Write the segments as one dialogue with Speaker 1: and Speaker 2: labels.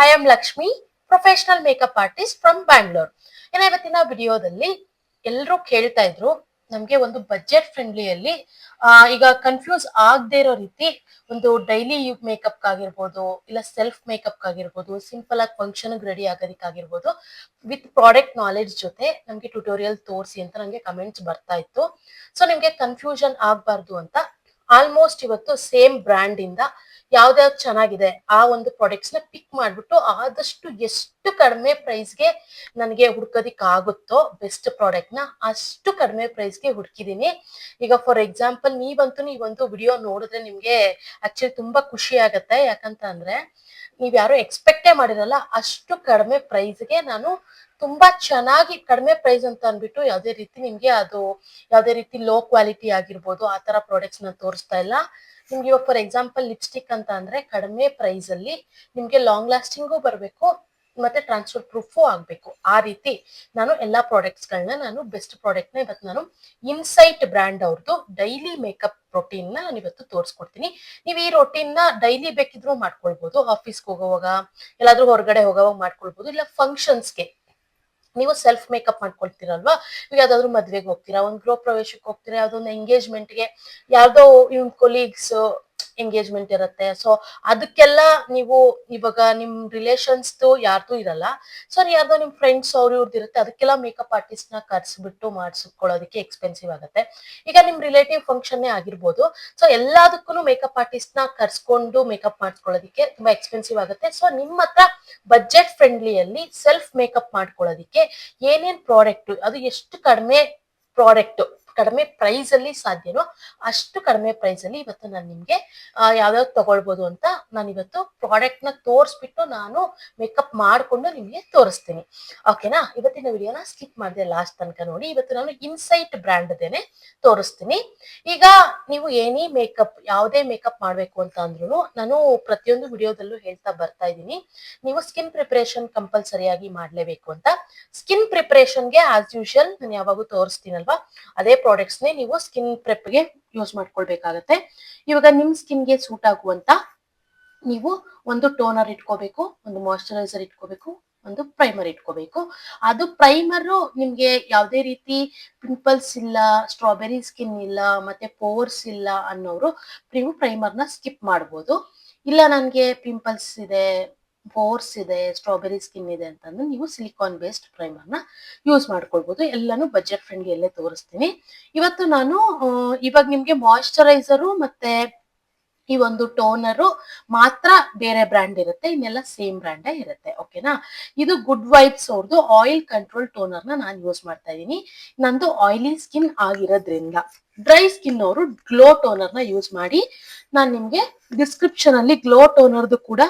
Speaker 1: I am Lakshmi, professional makeup artist from Bangalore. ಇವತ್ತಿನ ವಿಡಿಯೋದಲ್ಲಿ ಎಲ್ಲರೂ ಕೇಳ್ತಾ ಇದ್ರು ನಮ್ಗೆ ಒಂದು ಬಜೆಟ್ ಫ್ರೆಂಡ್ಲಿಯಲ್ಲಿ ಈಗ ಕನ್ಫ್ಯೂಸ್ ಆಗದೆ ಇರೋ ರೀತಿ ಒಂದು ಡೈಲಿ ಮೇಕಪ್ ಆಗಿರ್ಬೋದು, ಇಲ್ಲ ಸೆಲ್ಫ್ ಮೇಕಪ್ ಆಗಿರ್ಬೋದು, ಸಿಂಪಲ್ ಆಗಿ ಫಂಕ್ಷನ್ ರೆಡಿ ಆಗೋದಕ್ಕಾಗಿರ್ಬೋದು, ವಿತ್ ಪ್ರಾಡಕ್ಟ್ ನಾಲೆಡ್ಜ್ ಜೊತೆ ನಮ್ಗೆ ಟ್ಯುಟೋರಿಯಲ್ ತೋರಿಸಿ ಅಂತ ನಂಗೆ ಕಮೆಂಟ್ಸ್ ಬರ್ತಾ ಇತ್ತು. ಸೊ ನಿಮ್ಗೆ ಕನ್ಫ್ಯೂಷನ್ ಆಗ್ಬಾರ್ದು ಅಂತ ಆಲ್ಮೋಸ್ಟ್ ಇವತ್ತು ಸೇಮ್ ಬ್ರ್ಯಾಂಡ್ ಇಂದ ಯಾವ್ದಾವ್ದು ಚೆನ್ನಾಗಿದೆ ಆ ಒಂದು ಪ್ರಾಡಕ್ಟ್ಸ್ ನ ಪಿಕ್ ಮಾಡ್ಬಿಟ್ಟು ಆದಷ್ಟು ಎಷ್ಟು ಕಡಿಮೆ ಪ್ರೈಸ್ಗೆ ನನಗೆ ಹುಡ್ಕೋದಿಕ್ ಆಗುತ್ತೋ ಬೆಸ್ಟ್ ಪ್ರಾಡಕ್ಟ್ ನ ಅಷ್ಟು ಕಡಿಮೆ ಪ್ರೈಸ್ಗೆ ಹುಡುಕಿದೀನಿ. ಈಗ ಫಾರ್ ಎಕ್ಸಾಂಪಲ್ ನೀವಂತೂ ಈ ಒಂದು ವಿಡಿಯೋ ನೋಡಿದ್ರೆ ನಿಮ್ಗೆ ಆಕ್ಚುಲಿ ತುಂಬಾ ಖುಷಿ ಆಗತ್ತೆ. ಯಾಕಂತ ಅಂದ್ರೆ ನೀವ್ ಯಾರು ಎಕ್ಸ್ಪೆಕ್ಟೇ ಮಾಡಿರಲ್ಲ ಅಷ್ಟು ಕಡಿಮೆ ಪ್ರೈಸ್ಗೆ ನಾನು ತುಂಬಾ ಚೆನ್ನಾಗಿ ಕಡಿಮೆ ಪ್ರೈಸ್ ಅಂತ ಅನ್ಬಿಟ್ಟು ಯಾವ್ದೇ ರೀತಿ ನಿಮ್ಗೆ ಅದು ಯಾವ್ದೇ ರೀತಿ ಲೋ ಕ್ವಾಲಿಟಿ ಆಗಿರ್ಬೋದು ಆ ತರ ಪ್ರಾಡಕ್ಟ್ಸ್ ನ ತೋರಿಸ್ತಾ ಇಲ್ಲ. ನಿಮ್ಗೆ ಇವಾಗ ಫಾರ್ ಎಕ್ಸಾಂಪಲ್ ಲಿಪ್ಸ್ಟಿಕ್ ಅಂತ ಅಂದ್ರೆ ಕಡಿಮೆ ಪ್ರೈಸ್ ಅಲ್ಲಿ ನಿಮ್ಗೆ ಲಾಂಗ್ ಲಾಸ್ಟಿಂಗು ಬರ್ಬೇಕು ಮತ್ತೆ ಟ್ರಾನ್ಸ್ಫರ್ ಪ್ರೂಫು ಆಗ್ಬೇಕು. ಆ ರೀತಿ ನಾನು ಎಲ್ಲಾ ಪ್ರಾಡಕ್ಟ್ಸ್ ಗಳನ್ನ ನಾನು ಬೆಸ್ಟ್ ಪ್ರಾಡಕ್ಟ್ ನ ಇವತ್ತು ನಾನು ಇನ್ಸೈಟ್ ಬ್ರ್ಯಾಂಡ್ ಅವ್ರದ್ದು ಡೈಲಿ ಮೇಕಪ್ ರೊಟೀನ್ ನ ನಾನು ಇವತ್ತು ತೋರಿಸ್ಕೊಡ್ತೀನಿ. ನೀವು ಈ ರೊಟೀನ್ ನ ಡೈಲಿ ಬೇಕಿದ್ರು ಮಾಡ್ಕೊಳ್ಬಹುದು, ಆಫೀಸ್ಗೆ ಹೋಗೋವಾಗ ಎಲ್ಲಾದ್ರೂ ಹೊರಗಡೆ ಹೋಗೋವಾಗ ಮಾಡ್ಕೊಳ್ಬಹುದು, ಇಲ್ಲ ಫಂಕ್ಷನ್ಸ್ಗೆ ನೀವು ಸೆಲ್ಫ್ ಮೇಕಪ್ ಮಾಡ್ಕೊಳ್ತೀರಲ್ವಾ, ಈಗ ಯಾವ್ದಾದ್ರು ಮದ್ವೆಗೆ ಹೋಗ್ತೀರಾ, ಒಂದ್ ಗೃಹ ಪ್ರವೇಶಕ್ಕೆ ಹೋಗ್ತೀರಾ, ಯಾವ್ದೊಂದು ಎಂಗೇಜ್ಮೆಂಟ್ಗೆ, ಯಾವ್ದೋ ನಿಮ್ ಕೊಲೀಗ್ಸ್ ಎಂಗೇಜ್ಮೆಂಟ್ ಇರುತ್ತೆ. ಸೊ ಅದಕ್ಕೆಲ್ಲ ನೀವು ಇವಾಗ ನಿಮ್ ರಿಲೇಷನ್ಸ್ ಯಾರ್ದು ಇರಲ್ಲ, ಸೊ ಯಾವ್ದೋ ನಿಮ್ ಫ್ರೆಂಡ್ಸ್ ಅವ್ರು ಇವ್ರದ್ದು ಇರುತ್ತೆ, ಅದಕ್ಕೆಲ್ಲ ಮೇಕಪ್ ಆರ್ಟಿಸ್ಟ್ ನ ಕರ್ಸ್ಬಿಟ್ಟು ಮಾಡಿಸ್ಕೊಳ್ಳೋದಕ್ಕೆ ಎಕ್ಸ್ಪೆನ್ಸಿವ್ ಆಗುತ್ತೆ. ಈಗ ನಿಮ್ ರಿಲೇಟಿವ್ ಫಂಕ್ಷನ್ ಆಗಿರ್ಬೋದು, ಸೊ ಎಲ್ಲದಕ್ಕೂ ಮೇಕಪ್ ಆರ್ಟಿಸ್ಟ್ ನ ಕರ್ಸ್ಕೊಂಡು ಮೇಕಪ್ ಮಾಡಿಸ್ಕೊಳ್ಳೋದಕ್ಕೆ ತುಂಬಾ ಎಕ್ಸ್ಪೆನ್ಸಿವ್ ಆಗುತ್ತೆ. ಸೊ ನಿಮ್ ಹತ್ರ ಬಜೆಟ್ ಫ್ರೆಂಡ್ಲಿಯಲ್ಲಿ ಸೆಲ್ಫ್ ಮೇಕಪ್ ಮಾಡ್ಕೊಳ್ಳೋದಿಕ್ಕೆ ಏನೇನ್ ಪ್ರಾಡಕ್ಟ್, ಅದು ಎಷ್ಟು ಕಡಿಮೆ ಪ್ರಾಡಕ್ಟ್ ಕಡಿಮೆ ಪ್ರೈಸ್ ಅಲ್ಲಿ ಸಾಧ್ಯನೋ ಅಷ್ಟು ಕಡಿಮೆ ಪ್ರೈಸ್ ಅಲ್ಲಿ ಇವತ್ತು ನಾನು ನಿಮ್ಗೆ ಯಾವ್ಯಾವ್ದು ತಗೊಳ್ಬೋದು ಅಂತ ನಾನು ಇವತ್ತು ಪ್ರಾಡಕ್ಟ್ ನ ತೋರಿಸ್ಬಿಟ್ಟು ನಾನು ಮೇಕಪ್ ಮಾಡ್ಕೊಂಡು ನಿಮ್ಗೆ ತೋರಿಸ್ತೀನಿ. ಓಕೆನಾ? ಇವತ್ತಿನ ವಿಡಿಯೋನ ಸ್ಕಿಪ್ ಮಾಡಿದೆ ಲಾಸ್ಟ್ ತನಕ ನೋಡಿ. ಇವತ್ತು ನಾನು ಇನ್ಸೈಟ್ ಬ್ರ್ಯಾಂಡ್ ದೇನೆ ತೋರಿಸ್ತೀನಿ. ಈಗ ನೀವು ಏನೇ ಮೇಕಪ್ ಯಾವುದೇ ಮೇಕಪ್ ಮಾಡ್ಬೇಕು ಅಂತ ಅಂದ್ರೂ ನಾನು ಪ್ರತಿಯೊಂದು ವಿಡಿಯೋದಲ್ಲೂ ಹೇಳ್ತಾ ಬರ್ತಾ ಇದ್ದೀನಿ, ನೀವು ಸ್ಕಿನ್ ಪ್ರಿಪರೇಷನ್ ಕಂಪಲ್ಸರಿಯಾಗಿ ಮಾಡ್ಲೇಬೇಕು ಅಂತ. ಸ್ಕಿನ್ ಪ್ರಿಪರೇಷನ್ಗೆ ಆಸ್ ಯೂಶುವಲ್ ನಾನು ಯಾವಾಗೂ ತೋರಿಸ್ತೀನಲ್ವಾ ಅದೇ ಪ್ರಾಡಕ್ಟ್ಸ್ ನೇ ನೀವು ಸ್ಕಿನ್ ಪ್ರೆಪ್ಗೆ ಯೂಸ್ ಮಾಡ್ಕೊಳ್ಬೇಕಾಗತ್ತೆ. ಇವಾಗ ನಿಮ್ ಸ್ಕಿನ್ಗೆ ಸೂಟ್ ಆಗುವಂತ ನೀವು ಒಂದು ಟೋನರ್ ಇಟ್ಕೋಬೇಕು, ಒಂದು ಮಾಯಿಶ್ಚರೈಸರ್ ಇಟ್ಕೋಬೇಕು, ಒಂದು ಪ್ರೈಮರ್ ಇಟ್ಕೋಬೇಕು. ಅದು ಪ್ರೈಮರ್ ನಿಮ್ಗೆ ಯಾವ್ದೇ ರೀತಿ ಪಿಂಪಲ್ಸ್ ಇಲ್ಲ, ಸ್ಟ್ರಾಬೆರಿ ಸ್ಕಿನ್ ಇಲ್ಲ, ಮತ್ತೆ ಪೋರ್ಸ್ ಇಲ್ಲ ಅನ್ನೋರು ನೀವು ಪ್ರೈಮರ್ ನ ಸ್ಕಿಪ್ ಮಾಡ್ಬೋದು. ಇಲ್ಲ ನನ್ಗೆ ಪಿಂಪಲ್ಸ್ ಇದೆ, ಪೋರ್ಸ್ ಇದೆ, ಸ್ಟ್ರಾಬೆರಿ ಸ್ಕಿನ್ ಇದೆ ಅಂತಂದ್ರೆ ನೀವು ಸಿಲಿಕಾನ್ ಬೇಸ್ಡ್ ಪ್ರೈಮರ್ ನ ಯೂಸ್ ಮಾಡ್ಕೊಳ್ಬಹುದು. ಎಲ್ಲಾನು ಬಜೆಟ್ ಫ್ರೆಂಡ್ಲಿ ಎಲ್ಲೇ ತೋರಿಸ್ತೀನಿ. ಇವತ್ತು ನಾನು ಇವಾಗ ನಿಮ್ಗೆ ಮಾಯಿಶ್ಚರೈಸರು ಮತ್ತೆ ಈ ಒಂದು ಟೋನರು ಮಾತ್ರ ಬೇರೆ ಬ್ರ್ಯಾಂಡ್ ಇರುತ್ತೆ, ಇನ್ನೆಲ್ಲ ಸೇಮ್ ಬ್ರ್ಯಾಂಡೇ ಇರುತ್ತೆ. ಓಕೆನಾ? ಇದು ಗುಡ್ ವೈಬ್ಸ್ ಅವ್ರದ್ದು ಆಯಿಲ್ ಕಂಟ್ರೋಲ್ ಟೋನರ್ ನ ನಾನು ಯೂಸ್ ಮಾಡ್ತಾ ಇದ್ದೀನಿ. ನಂದು ಆಯಿಲಿ ಸ್ಕಿನ್ ಆಗಿರೋದ್ರಿಂದ ಡ್ರೈ ಸ್ಕಿನ್ ಅವರು ಗ್ಲೋ ಟೋನರ್ ನ ಯೂಸ್ ಮಾಡಿ. ನಾನು ನಿಮ್ಗೆ ಡಿಸ್ಕ್ರಿಪ್ಷನ್ ಅಲ್ಲಿ ಗ್ಲೋ ಟೋನರ್ದು ಕೂಡ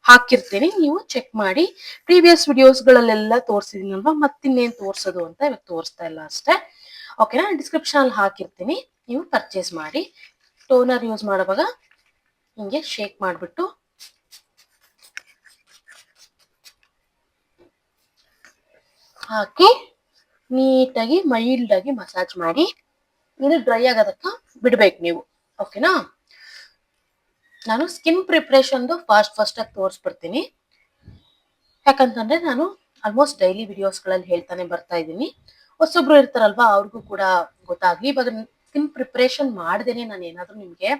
Speaker 1: ಹಾಕಿರ್ತೀನಿ, ನೀವು ಚೆಕ್ ಮಾಡಿ. ಪ್ರೀವಿಯಸ್ ವಿಡಿಯೋಸ್ ಗಳಲ್ಲೆಲ್ಲ ತೋರಿಸಿದೀನಲ್ವಾ, ಮತ್ತಿನ್ನೇನ್ ತೋರ್ಸೋದು ಅಂತ ಇವತ್ತು ತೋರಿಸ್ತಾ ಇಲ್ಲ ಅಷ್ಟೇ. ಓಕೆನಾ? ಡಿಸ್ಕ್ರಿಪ್ಷನ್ ಅಲ್ಲಿ ಹಾಕಿರ್ತೀನಿ, ನೀವು ಪರ್ಚೇಸ್ ಮಾಡಿ. ಟೋನರ್ ಯೂಸ್ ಮಾಡುವಾಗ ಹಿಂಗೆ ಶೇಕ್ ಮಾಡ್ಬಿಟ್ಟು ಹಾಕಿ ನೀಟಾಗಿ ಮೈಲ್ಡ್ ಆಗಿ ಮಸಾಜ್ ಮಾಡಿ ಇದು ಡ್ರೈ ಆಗೋದಕ್ಕ ಬಿಡ್ಬೇಕು ನೀವು. ಓಕೆನಾ? ನಾನು ಸ್ಕಿನ್ ಪ್ರಿಪ್ರೇಷನ್ ಫಸ್ಟ್ ಆಗಿ ತೋರಿಸ್ಬಿಡ್ತೀನಿ. ಯಾಕಂತಂದ್ರೆ ನಾನು ಆಲ್ಮೋಸ್ಟ್ ಡೈಲಿ ವಿಡಿಯೋಸ್ ಗಳಲ್ಲಿ ಹೇಳ್ತಾನೆ ಬರ್ತಾ ಇದ್ದೀನಿ, ಹೊಸೊಬ್ರು ಇರ್ತಾರಲ್ವಾ ಅವ್ರಿಗೂ ಕೂಡ ಗೊತ್ತಾಗ್ಲಿ. ಇವಾಗ ಸ್ಕಿನ್ ಪ್ರಿಪರೇಷನ್ ಮಾಡ್ದೇನೆ ನಾನು ಏನಾದ್ರು ನಿಮ್ಗೆ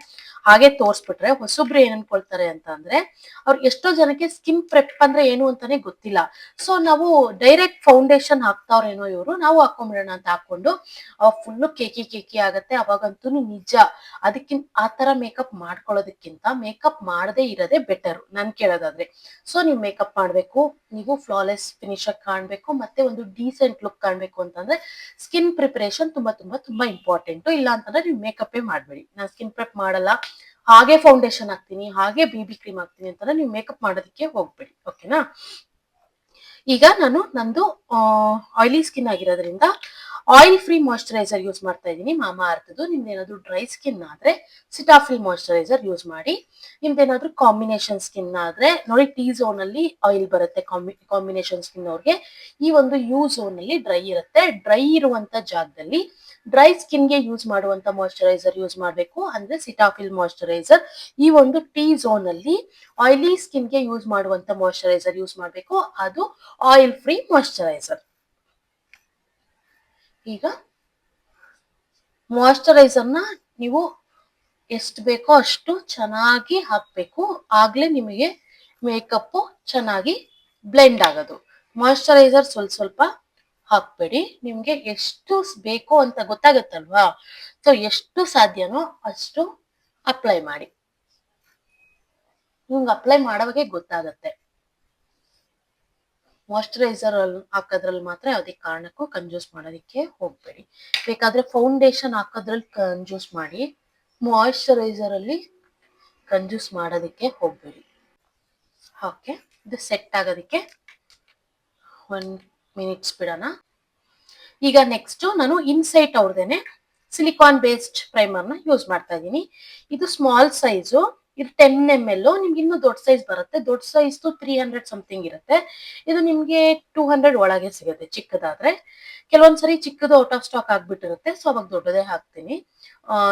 Speaker 1: ಹಾಗೆ ತೋರಿಸ್ಬಿಟ್ರೆ ಹೊಸೊಬ್ರು ಏನ್ ಅನ್ಕೊಳ್ತಾರೆ ಅಂತ ಅಂದ್ರೆ, ಅವ್ರಿಗೆ ಎಷ್ಟೋ ಜನಕ್ಕೆ ಸ್ಕಿನ್ ಪ್ರೆಪ್ ಅಂದ್ರೆ ಏನು ಅಂತಾನೆ ಗೊತ್ತಿಲ್ಲ. ಸೊ ನಾವು ಡೈರೆಕ್ಟ್ ಫೌಂಡೇಶನ್ ಹಾಕ್ತಾವ್ರೇನೋ ಇವರು, ನಾವು ಹಾಕೊಂಡ್ಬಿಡೋಣ ಅಂತ ಹಾಕೊಂಡು ಫುಲ್ಲು ಕೇಕಿ ಆಗತ್ತೆ. ಅವಾಗಂತೂ ನಿಜ ಅದಕ್ಕಿಂತ ಆ ತರ ಮೇಕಪ್ ಮಾಡ್ಕೊಳ್ಳೋದಕ್ಕಿಂತ ಮೇಕಪ್ ಮಾಡದೇ ಇರೋದೇ ಬೆಟರ್ ನನ್ ಕೇಳೋದಾದ್ರೆ. ಸೊ ನೀವು ಮೇಕಪ್ ಮಾಡ್ಬೇಕು, ನೀವು ಫ್ಲಾಲೆಸ್ ಫಿನಿಶ್ ಆಗಿ ಕಾಣ್ಬೇಕು, ಮತ್ತೆ ಒಂದು ಡೀಸೆಂಟ್ ಲುಕ್ ಕಾಣ್ಬೇಕು ಅಂತಂದ್ರೆ ಸ್ಕಿನ್ ಪ್ರಿಪರೇಷನ್ ತುಂಬಾ ತುಂಬಾ ತುಂಬಾ ಇಂಪಾರ್ಟೆಂಟ್. ಇಲ್ಲ ಅಂತಂದ್ರೆ ನೀವು ಮೇಕಪ್ ಮಾಡ್ಬೇಡಿ. ನಾನು ಸ್ಕಿನ್ ಪ್ರೆಪ್ ಮಾಡಲ್ಲ, ಹಾಗೆ ಫೌಂಡೇಶನ್ ಹಾಕ್ತೀನಿ, ಹಾಗೆ BB ಕ್ರೀಮ್ ಹಾಕ್ತೀನಿ ಅಂತಂದ್ರೆ ನೀವು ಮೇಕಪ್ ಮಾಡೋದಕ್ಕೆ ಹೋಗ್ಬೇಡಿ. ಓಕೆನಾ? ಈಗ ನಾನು ನಂದು ಆಯಿಲಿ ಸ್ಕಿನ್ ಆಗಿರೋದ್ರಿಂದ ಆಯಿಲ್ ಫ್ರೀ ಮಾಯಿಶ್ಚರೈಸರ್ ಯೂಸ್ ಮಾಡ್ತಾ ಇದ್ದೀನಿ, ಮಾಮಾ ಅರ್ಥದ್ದು. ನಿಮ್ದೇನಾದ್ರು ಡ್ರೈ ಸ್ಕಿನ್ ಆದ್ರೆ ಸಿಟಾಫಿಲ್ ಮಾಯಿಶ್ಚರೈಸರ್ ಯೂಸ್ ಮಾಡಿ. ನಿಮ್ದೇನಾದ್ರು ಕಾಂಬಿನೇಷನ್ ಸ್ಕಿನ್ ಆದ್ರೆ ನೋಡಿ, ಟಿ ಝೋನ್ ಅಲ್ಲಿ ಆಯಿಲ್ ಬರುತ್ತೆ, ಕಾಂಬಿನೇಷನ್ ಸ್ಕಿನ್ ಅವ್ರಿಗೆ ಈ ಒಂದು ಯು ಝೋನ್ ಅಲ್ಲಿ ಡ್ರೈ ಇರುತ್ತೆ. ಡ್ರೈ ಇರುವಂತ ಜಾಗದಲ್ಲಿ ಡ್ರೈ ಸ್ಕಿನ್ಗೆ ಯೂಸ್ ಮಾಡುವಂತ ಮಾಯಶ್ಚರೈಸರ್ ಯೂಸ್ ಮಾಡಬೇಕು, ಅಂದ್ರೆ ಸಿಟಾಫಿಲ್ ಮಾಯಶ್ಚರೈಸರ್. ಈ ಒಂದು ಟಿ ಝೋನ್ ಅಲ್ಲಿ ಆಯಿಲಿ ಸ್ಕಿನ್ಗೆ ಯೂಸ್ ಮಾಡುವಂತ ಮಾಯಶ್ಚರೈಸರ್ ಯೂಸ್ ಮಾಡಬೇಕು, ಅದು ಆಯಿಲ್ ಫ್ರೀ ಮಾಯಶ್ಚರೈಸರ್. ಈಗ ಮಾಯಶ್ಚರೈಸರ್ನ ನೀವು ಎಷ್ಟು ಬೇಕೋ ಅಷ್ಟು ಚೆನ್ನಾಗಿ ಹಾಕ್ಬೇಕು, ಆಗ್ಲೇ ನಿಮಗೆ ಮೇಕಪ್ ಚೆನ್ನಾಗಿ ಬ್ಲೆಂಡ್ ಆಗೋದು. ಮಾಯಶ್ಚರೈಸರ್ ಸ್ವಲ್ಪ ಸ್ವಲ್ಪ ಹಾಕ್ಬೇಡಿ, ನಿಮ್ಗೆ ಎಷ್ಟು ಬೇಕು ಅಂತ ಗೊತ್ತಾಗತ್ತಲ್ವಾ, ಸೊ ಎಷ್ಟು ಸಾಧ್ಯನೋ ಅಷ್ಟು ಅಪ್ಲೈ ಮಾಡಿ. ನಿಮ್ಗೆ ಅಪ್ಲೈ ಮಾಡೋವಾಗೆ ಗೊತ್ತಾಗತ್ತೆ. ಮಾಯಶ್ಚರೈಸರ್ ಹಾಕೋದ್ರಲ್ಲಿ ಮಾತ್ರ ಯಾವುದೇ ಕಾರಣಕ್ಕೂ ಕಂಜೂಸ್ ಮಾಡೋದಕ್ಕೆ ಹೋಗ್ಬೇಡಿ. ಬೇಕಾದ್ರೆ ಫೌಂಡೇಶನ್ ಹಾಕೋದ್ರಲ್ಲಿ ಕಂಜೂಸ್ ಮಾಡಿ, ಮಾಯಶ್ಚರೈಸರ್ ಅಲ್ಲಿ ಕಂಜೂಸ್ ಮಾಡೋದಕ್ಕೆ ಹೋಗ್ಬೇಡಿ. ಓಕೆ, ಇದು ಸೆಟ್ ಆಗೋದಕ್ಕೆ 1 ಮಿನಿಟ್ಸ್ ಬಿಡೋಣ. ಈಗ ನೆಕ್ಸ್ಟ್ ನಾನು ಇನ್ಸೈಟ್ ಅವ್ರದೇನೆ ಸಿಲಿಕಾನ್ ಬೇಸ್ಡ್ ಪ್ರೈಮರ್ನ ಯೂಸ್ ಮಾಡ್ತಾ ಇದ್ದೀನಿ. ಇದು ಸ್ಮಾಲ್ ಸೈಜು, ಇದು 10 ml. ನಿಮ್ಗೆ ಇನ್ನೂ ದೊಡ್ಡ ಸೈಜ್ ಬರುತ್ತೆ, ದೊಡ್ಡ ಸೈಜ್ 300 ಸಮಥಿಂಗ್ ಇರುತ್ತೆ. ಇದು ನಿಮ್ಗೆ 200 ಒಳಗೆ ಸಿಗುತ್ತೆ ಚಿಕ್ಕದಾದ್ರೆ. ಕೆಲವೊಂದ್ಸರಿ ಚಿಕ್ಕದು ಔಟ್ ಆಫ್ ಸ್ಟಾಕ್ ಆಗ್ಬಿಟ್ಟಿರುತ್ತೆ, ಸೊ ಅವಾಗ ದೊಡ್ಡದೇ ಹಾಕ್ತೀನಿ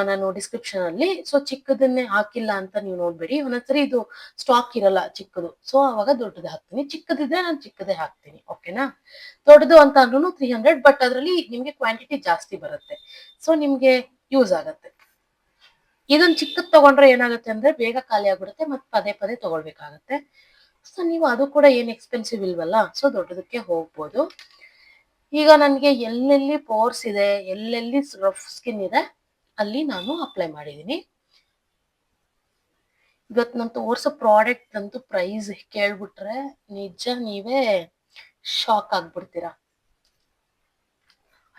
Speaker 1: ನಾನು ಡಿಸ್ಕ್ರಿಪ್ಷನ್ ಅಲ್ಲಿ. ಸೊ ಚಿಕ್ಕದನ್ನೇ ಹಾಕಿಲ್ಲ ಅಂತ ನೀವು ನೋಡ್ಬೇಡಿ, ಒಂದೊಂದ್ಸರಿ ಇದು ಸ್ಟಾಕ್ ಇರಲ್ಲ ಚಿಕ್ಕದು, ಸೊ ಅವಾಗ ದೊಡ್ಡದೇ ಹಾಕ್ತೀನಿ. ಚಿಕ್ಕದಿದ್ರೆ ನಾನು ಚಿಕ್ಕದೇ ಹಾಕ್ತೀನಿ, ಓಕೆನಾ. ದೊಡ್ಡದು ಅಂತ ಅಂದ್ರೂ 300, ಬಟ್ ಅದರಲ್ಲಿ ನಿಮ್ಗೆ ಕ್ವಾಂಟಿಟಿ ಜಾಸ್ತಿ ಬರುತ್ತೆ, ಸೊ ನಿಮ್ಗೆ ಯೂಸ್ ಆಗತ್ತೆ. ಇದೊಂದು ಚಿಕ್ಕದ್ ತಗೊಂಡ್ರೆ ಏನಾಗುತ್ತೆ ಅಂದ್ರೆ ಬೇಗ ಖಾಲಿ ಆಗ್ಬಿಡುತ್ತೆ, ಮತ್ತೆ ಪದೇ ಪದೇ ತಗೊಳ್ಬೇಕಾಗತ್ತೆ. ಸೊ ನೀವು ಅದು ಕೂಡ ಏನ್ ಎಕ್ಸ್ಪೆನ್ಸಿವ್ ಇಲ್ವಲ್ಲ, ಸೊ ದೊಡ್ಡದಕ್ಕೆ ಹೋಗ್ಬೋದು. ಈಗ ನನಗೆ ಎಲ್ಲೆಲ್ಲಿ ಪೋರ್ಸ್ ಇದೆ, ಎಲ್ಲೆಲ್ಲಿ ರಫ್ ಸ್ಕಿನ್ ಇದೆ, ಅಲ್ಲಿ ನಾನು ಅಪ್ಲೈ ಮಾಡಿದೀನಿ. ಇವತ್ತು ನಾನು ತೋರ್ಸೋ ಪ್ರಾಡಕ್ಟ್ ಅಂತೂ ಪ್ರೈಸ್ ಕೇಳ್ಬಿಟ್ರೆ ನಿಜ ನೀವೇ ಶಾಕ್ ಆಗ್ಬಿಡ್ತೀರಾ,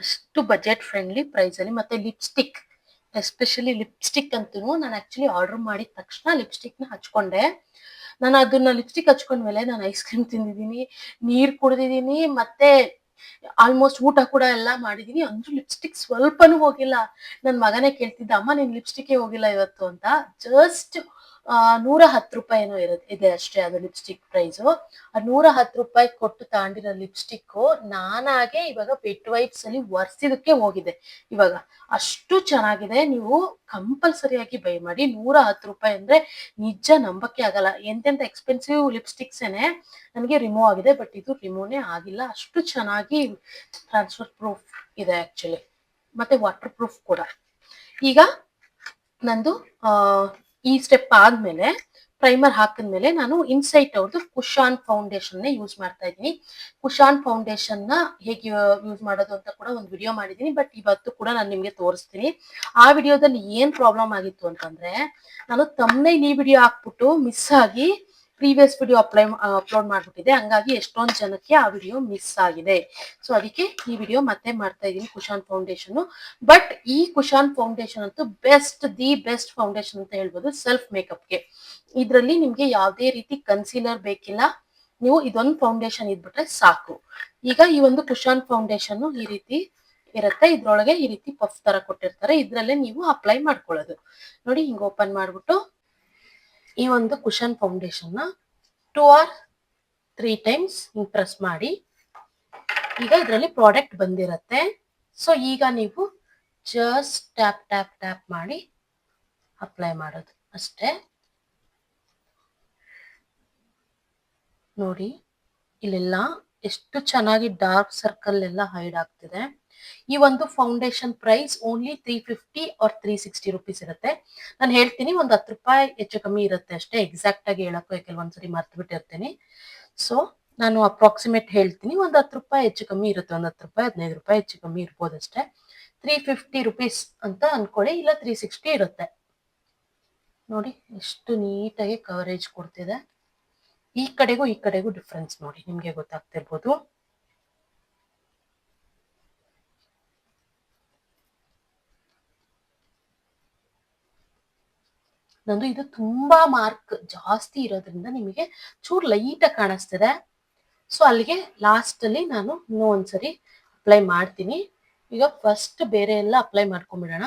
Speaker 1: ಅಷ್ಟು ಬಜೆಟ್ ಫ್ರೆಂಡ್ಲಿ ಪ್ರೈಸ್ ಅಲ್ಲಿ. ಮತ್ತೆ ಲಿಪ್ಸ್ಟಿಕ್, ಎಸ್ಪೆಷಲಿ ಲಿಪ್ಸ್ಟಿಕ್ ಅಂತೂ ನಾನು ಆಕ್ಚುಲಿ ಆರ್ಡರ್ ಮಾಡಿದ ತಕ್ಷಣ ಲಿಪ್ಸ್ಟಿಕ್ ನ ಹಚ್ಕೊಂಡೆ. ನಾನು ಅದನ್ನ ಲಿಪ್ಸ್ಟಿಕ್ ಹಚ್ಕೊಂಡ್ಮೇಲೆ ನಾನು ಐಸ್ ಕ್ರೀಮ್ ತಿಂದಿದ್ದೀನಿ, ನೀರ್ ಕುಡ್ದಿದ್ದೀನಿ, ಮತ್ತೆ ಆಲ್ಮೋಸ್ಟ್ ಊಟ ಕೂಡ ಎಲ್ಲ ಮಾಡಿದೀನಿ, ಅಂದ್ರೂ ಲಿಪ್ಸ್ಟಿಕ್ ಸ್ವಲ್ಪನೂ ಹೋಗಿಲ್ಲ. ನನ್ ಮಗನೇ ಕೇಳ್ತಿದ್ದ, ಅಮ್ಮ ನಿನ್ ಲಿಪ್ಸ್ಟಿಕ್ ಹೋಗಿಲ್ಲ ಇವತ್ತು ಅಂತ. ಜಸ್ಟ್ 110 ರೂಪಾಯಿ ಏನೋ ಇದೆ ಅಷ್ಟೇ ಅದು ಲಿಪ್ಸ್ಟಿಕ್ ಪ್ರೈಸು. ಆ 110 ರೂಪಾಯಿ ಕೊಟ್ಟು ತಗೊಂಡಿರೋ ಲಿಪ್ಸ್ಟಿಕ್ ನಾನಾಗೆ ಇವಾಗ ವೆಟ್ ವೈಪ್ಸ್ ಅಲ್ಲಿ ಒರ್ಸಿದಕ್ಕೆ ಹೋಗಿದೆ ಇವಾಗ, ಅಷ್ಟು ಚೆನ್ನಾಗಿದೆ. ನೀವು ಕಂಪಲ್ಸರಿಯಾಗಿ ಬೈ ಮಾಡಿ. 110 ರೂಪಾಯಿ ಅಂದ್ರೆ ನಿಜ ನಂಬಕ್ಕೆ ಆಗಲ್ಲ. ಎಂತೆಂತ ಎಕ್ಸ್ಪೆನ್ಸಿವ್ ಲಿಪ್ಸ್ಟಿಕ್ಸ್ ಏನೆ ನನಗೆ ರಿಮೂವ್ ಆಗಿದೆ, ಬಟ್ ಇದು ರಿಮೂವ್ನೇ ಆಗಿಲ್ಲ, ಅಷ್ಟು ಚೆನ್ನಾಗಿ ಟ್ರಾನ್ಸ್ಫರ್ ಪ್ರೂಫ್ ಇದೆ ಆಕ್ಚುಲಿ, ಮತ್ತೆ ವಾಟರ್ ಪ್ರೂಫ್ ಕೂಡ. ಈಗ ನಂದು ಈ ಸ್ಟೆಪ್ ಆದ್ಮೇಲೆ ಪ್ರೈಮರ್ ಹಾಕಿದ್ಮೇಲೆ ನಾನು ಇನ್ಸೈಟ್ ಅವ್ರದ್ದು ಕುಶಾನ್ ಫೌಂಡೇಶನ್ ಯೂಸ್ ಮಾಡ್ತಾ ಇದ್ದೀನಿ. ಕುಶಾನ್ ಫೌಂಡೇಶನ್ ನ ಹೇಗೆ ಯೂಸ್ ಮಾಡೋದು ಅಂತ ಕೂಡ ಒಂದು ವಿಡಿಯೋ ಮಾಡಿದೀನಿ, ಬಟ್ ಇವತ್ತು ಕೂಡ ನಾನು ನಿಮ್ಗೆ ತೋರಿಸ್ತೀನಿ. ಆ ವಿಡಿಯೋದಲ್ಲಿ ಏನ್ ಪ್ರಾಬ್ಲಮ್ ಆಗಿತ್ತು ಅಂತಂದ್ರೆ, ನಾನು ತಮ್ಮನೇಲಿ ಈ ವಿಡಿಯೋ ಹಾಕ್ಬಿಟ್ಟು ಮಿಸ್ ಆಗಿ ಪ್ರೀವಿಯಸ್ ವಿಡಿಯೋ ಅಪ್ಲೋಡ್ ಮಾಡ್ಬಿಟ್ಟಿದೆ, ಹಂಗಾಗಿ ಎಷ್ಟೊಂದು ಜನಕ್ಕೆ ಆ ವಿಡಿಯೋ ಮಿಸ್ ಆಗಿದೆ. ಸೊ ಅದಕ್ಕೆ ಈ ವಿಡಿಯೋ ಮತ್ತೆ ಮಾಡ್ತಾ ಇದ್ದೀನಿ ಕುಶಾನ್ ಫೌಂಡೇಶನ್. ಬಟ್ ಈ ಕುಶಾನ್ ಫೌಂಡೇಶನ್ ಅಂತೂ ದಿ ಬೆಸ್ಟ್ ಫೌಂಡೇಶನ್ ಅಂತ ಹೇಳ್ಬೋದು ಸೆಲ್ಫ್ ಮೇಕಪ್ಗೆ. ಇದ್ರಲ್ಲಿ ನಿಮ್ಗೆ ಯಾವುದೇ ರೀತಿ ಕನ್ಸೀಲರ್ ಬೇಕಿಲ್ಲ, ನೀವು ಇದೊಂದು ಫೌಂಡೇಶನ್ ಇದ್ಬಿಟ್ರೆ ಸಾಕು. ಈಗ ಈ ಒಂದು ಕುಶಾನ್ ಫೌಂಡೇಶನ್ ಈ ರೀತಿ ಇರುತ್ತೆ, ಇದ್ರೊಳಗೆ ಈ ರೀತಿ ಪಫ್ ತರ ಕೊಟ್ಟಿರ್ತಾರೆ, ಇದ್ರಲ್ಲೇ ನೀವು ಅಪ್ಲೈ ಮಾಡ್ಕೊಳ್ಳೋದು. ನೋಡಿ, ಹಿಂಗ್ ಓಪನ್ ಮಾಡ್ಬಿಟ್ಟು ಈ ಒಂದು ಕುಶನ್ ಫೌಂಡೇಶನ್ ನ 2 or 3 ಟೈಮ್ಸ್ ಹಿಂಗ್ ಪ್ರೆಸ್ ಮಾಡಿ. ಈಗ ಇದರಲ್ಲಿ ಪ್ರಾಡಕ್ಟ್ ಬಂದಿರತ್ತೆ, ಸೊ ಈಗ ನೀವು ಜಸ್ಟ್ ಟ್ಯಾಪ್ ಟ್ಯಾಪ್ ಟ್ಯಾಪ್ ಮಾಡಿ ಅಪ್ಲೈ ಮಾಡೋದು ಅಷ್ಟೇ. ನೋಡಿ ಇಲ್ಲೆಲ್ಲ ಎಷ್ಟು ಚೆನ್ನಾಗಿ ಡಾರ್ಕ್ ಸರ್ಕಲ್ ಎಲ್ಲ ಹೈಡ್ ಆಗ್ತಿದೆ. ಈ ಒಂದು foundation price only 350 or 360 rupees ಇರುತ್ತೆ. ನಾನು ಹೇಳ್ತೀನಿ, ಒಂದು 10 ರೂಪಾಯಿ ಹೆಚ್ಚು ಕಮ್ಮಿ ಇರುತ್ತೆ ಅಷ್ಟೇ, ಎಕ್ಸಾಕ್ಟ್ ಆಗಿ ಹೇಳಕ್ಕೂ ಕೆಲವೊಂದ್ಸರಿ ಮರ್ತು ಬಿಟ್ಟಿರ್ತೀನಿ. ಸೊ ನಾನು ಅಪ್ರಾಕ್ಸಿಮೇಟ್ ಹೇಳ್ತೀನಿ, ಒಂದು 10 ರೂಪಾಯಿ ಹೆಚ್ಚು ಕಮ್ಮಿ ಇರುತ್ತೆ, ಒಂದು 10 ರೂಪಾಯಿ 15 ರೂಪಾಯಿ ಹೆಚ್ಚು ಕಮ್ಮಿ ಇರ್ಬೋದು ಅಷ್ಟೇ. 350 ರೂಪೀಸ್ ಅಂತ ಅನ್ಕೊಳ್ಳಿ, ಇಲ್ಲ 360 ಇರುತ್ತೆ. ನೋಡಿ ಎಷ್ಟು ನೀಟಾಗಿ ಕವರೇಜ್ ಕೊಡ್ತಿದೆ. ಈ ಕಡೆಗೂ ಡಿಫ್ರೆನ್ಸ್ ನೋಡಿ, ನಿಮ್ಗೆ ಗೊತ್ತಾಗ್ತಿರ್ಬೋದು. ನಂದು ಇದು ತುಂಬಾ ಮಾರ್ಕ್ ಜಾಸ್ತಿ ಇರೋದ್ರಿಂದ ನಿಮಗೆ ಚೂರ್ ಲೈಟ್ ಆಗಿ ಕಾಣಿಸ್ತಿದೆ. ಸೊ ಅಲ್ಲಿಗೆ ಲಾಸ್ಟ್ ಅಲ್ಲಿ ನಾನು ಇನ್ನೂ ಒಂದ್ಸರಿ ಅಪ್ಲೈ ಮಾಡ್ತೀನಿ. ಈಗ ಫಸ್ಟ್ ಬೇರೆ ಎಲ್ಲ ಅಪ್ಲೈ ಮಾಡ್ಕೊಂಡ್ಬಿಡೋಣ.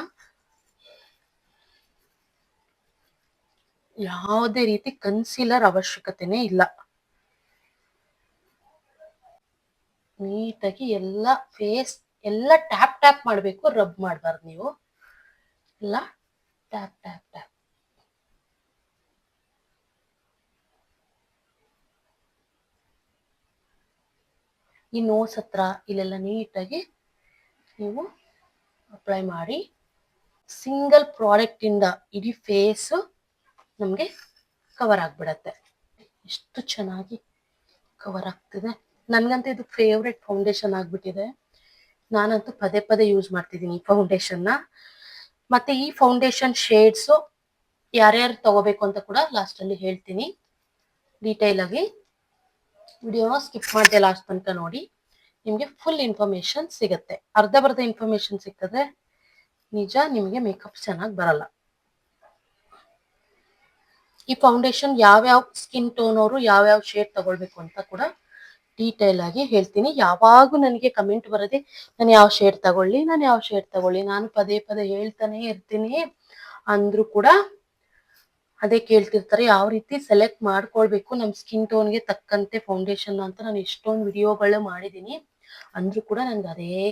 Speaker 1: ಯಾವುದೇ ರೀತಿ ಕನ್ಸೀಲರ್ ಅವಶ್ಯಕತೆನೇ ಇಲ್ಲ. ನೀಟಾಗಿ ಎಲ್ಲ ಫೇಸ್ ಎಲ್ಲ ಟ್ಯಾಪ್ ಟ್ಯಾಪ್ ಮಾಡಬೇಕು, ರಬ್ ಮಾಡಬಾರ್ದು ನೀವು. ಎಲ್ಲ ಟ್ಯಾಪ್ ಟ್ಯಾಪ್ ಟ್ಯಾಪ್. ಈ ನೋಸ್ ಹತ್ರ ಇಲ್ಲೆಲ್ಲ ನೀಟಾಗಿ ನೀವು ಅಪ್ಲೈ ಮಾಡಿ. ಸಿಂಗಲ್ ಪ್ರಾಡಕ್ಟ್ ಇಂದ ಇಡೀ ಫೇಸ್ ನಮಗೆ ಕವರ್ ಆಗ್ಬಿಡತ್ತೆ. ಎಷ್ಟು ಚೆನ್ನಾಗಿ ಕವರ್ ಆಗ್ತಿದೆ. ನನ್ಗಂತೂ ಇದು ಫೇವ್ರೆಟ್ ಫೌಂಡೇಶನ್ ಆಗ್ಬಿಟ್ಟಿದೆ. ನಾನಂತೂ ಪದೇ ಪದೇ ಯೂಸ್ ಮಾಡ್ತಿದ್ದೀನಿ ಈ ಫೌಂಡೇಶನ್ನ. ಮತ್ತೆ ಈ ಫೌಂಡೇಶನ್ ಶೇಡ್ಸು ಯಾರ್ಯಾರು ತಗೋಬೇಕು ಅಂತ ಕೂಡ ಲಾಸ್ಟ್ ಅಲ್ಲಿ ಹೇಳ್ತೀನಿ ಡೀಟೇಲ್ ಆಗಿ. ವಿಡಿಯೋನ ಸ್ಕಿಪ್ ಮಾಡದೆ ಲಾಸ್ಟ್ ತನಕ ನೋಡಿ, ನಿಮಗೆ ಫುಲ್ ಇನ್ಫಾರ್ಮೇಶನ್ ಸಿಗುತ್ತೆ. ಅರ್ಧ ಬರ್ಧ ಇನ್ಫಾರ್ಮೇಶನ್ ಸಿಗ್ತದೆ, ನಿಜ ನಿಮಗೆ ಮೇಕಪ್ ಚೆನ್ನಾಗಿ ಬರಲ್ಲ. ಈ ಫೌಂಡೇಶನ್ ಯಾವ್ಯಾವ ಸ್ಕಿನ್ ಟೋನ್ ಅವರು ಯಾವ್ಯಾವ ಶೇಡ್ ತಗೊಳ್ಬೇಕು ಅಂತ ಕೂಡ ಡೀಟೇಲ್ ಆಗಿ ಹೇಳ್ತೀನಿ. ಯಾವಾಗೂ ನನಗೆ ಕಮೆಂಟ್ ಬರೋದೆ ನಾನು ಯಾವ ಶೇಡ್ ತಗೊಳ್ಳಿ, ನಾನು ಪದೇ ಪದೇ ಹೇಳ್ತಾನೆ ಇರ್ತೀನಿ. ಅಂದ್ರೂ ಕೂಡ ಅದೇ ಕೇಳ್ತಿರ್ತಾರೆ, ಯಾವ ರೀತಿ ಸೆಲೆಕ್ಟ್ ಮಾಡ್ಕೊಳ್ಬೇಕು ನಮ್ಮ ಸ್ಕಿನ್ ಟೋನ್ಗೆ ತಕ್ಕಂತೆ ಫೌಂಡೇಶನ್ ಅಂತ ನಾನು ಎಷ್ಟೊಂದು ವಿಡಿಯೋಗಳು ಮಾಡಿದ್ದೀನಿ. ಅಂದ್ರೂ ಕೂಡ ನನ್ಗೆ ಅದೇ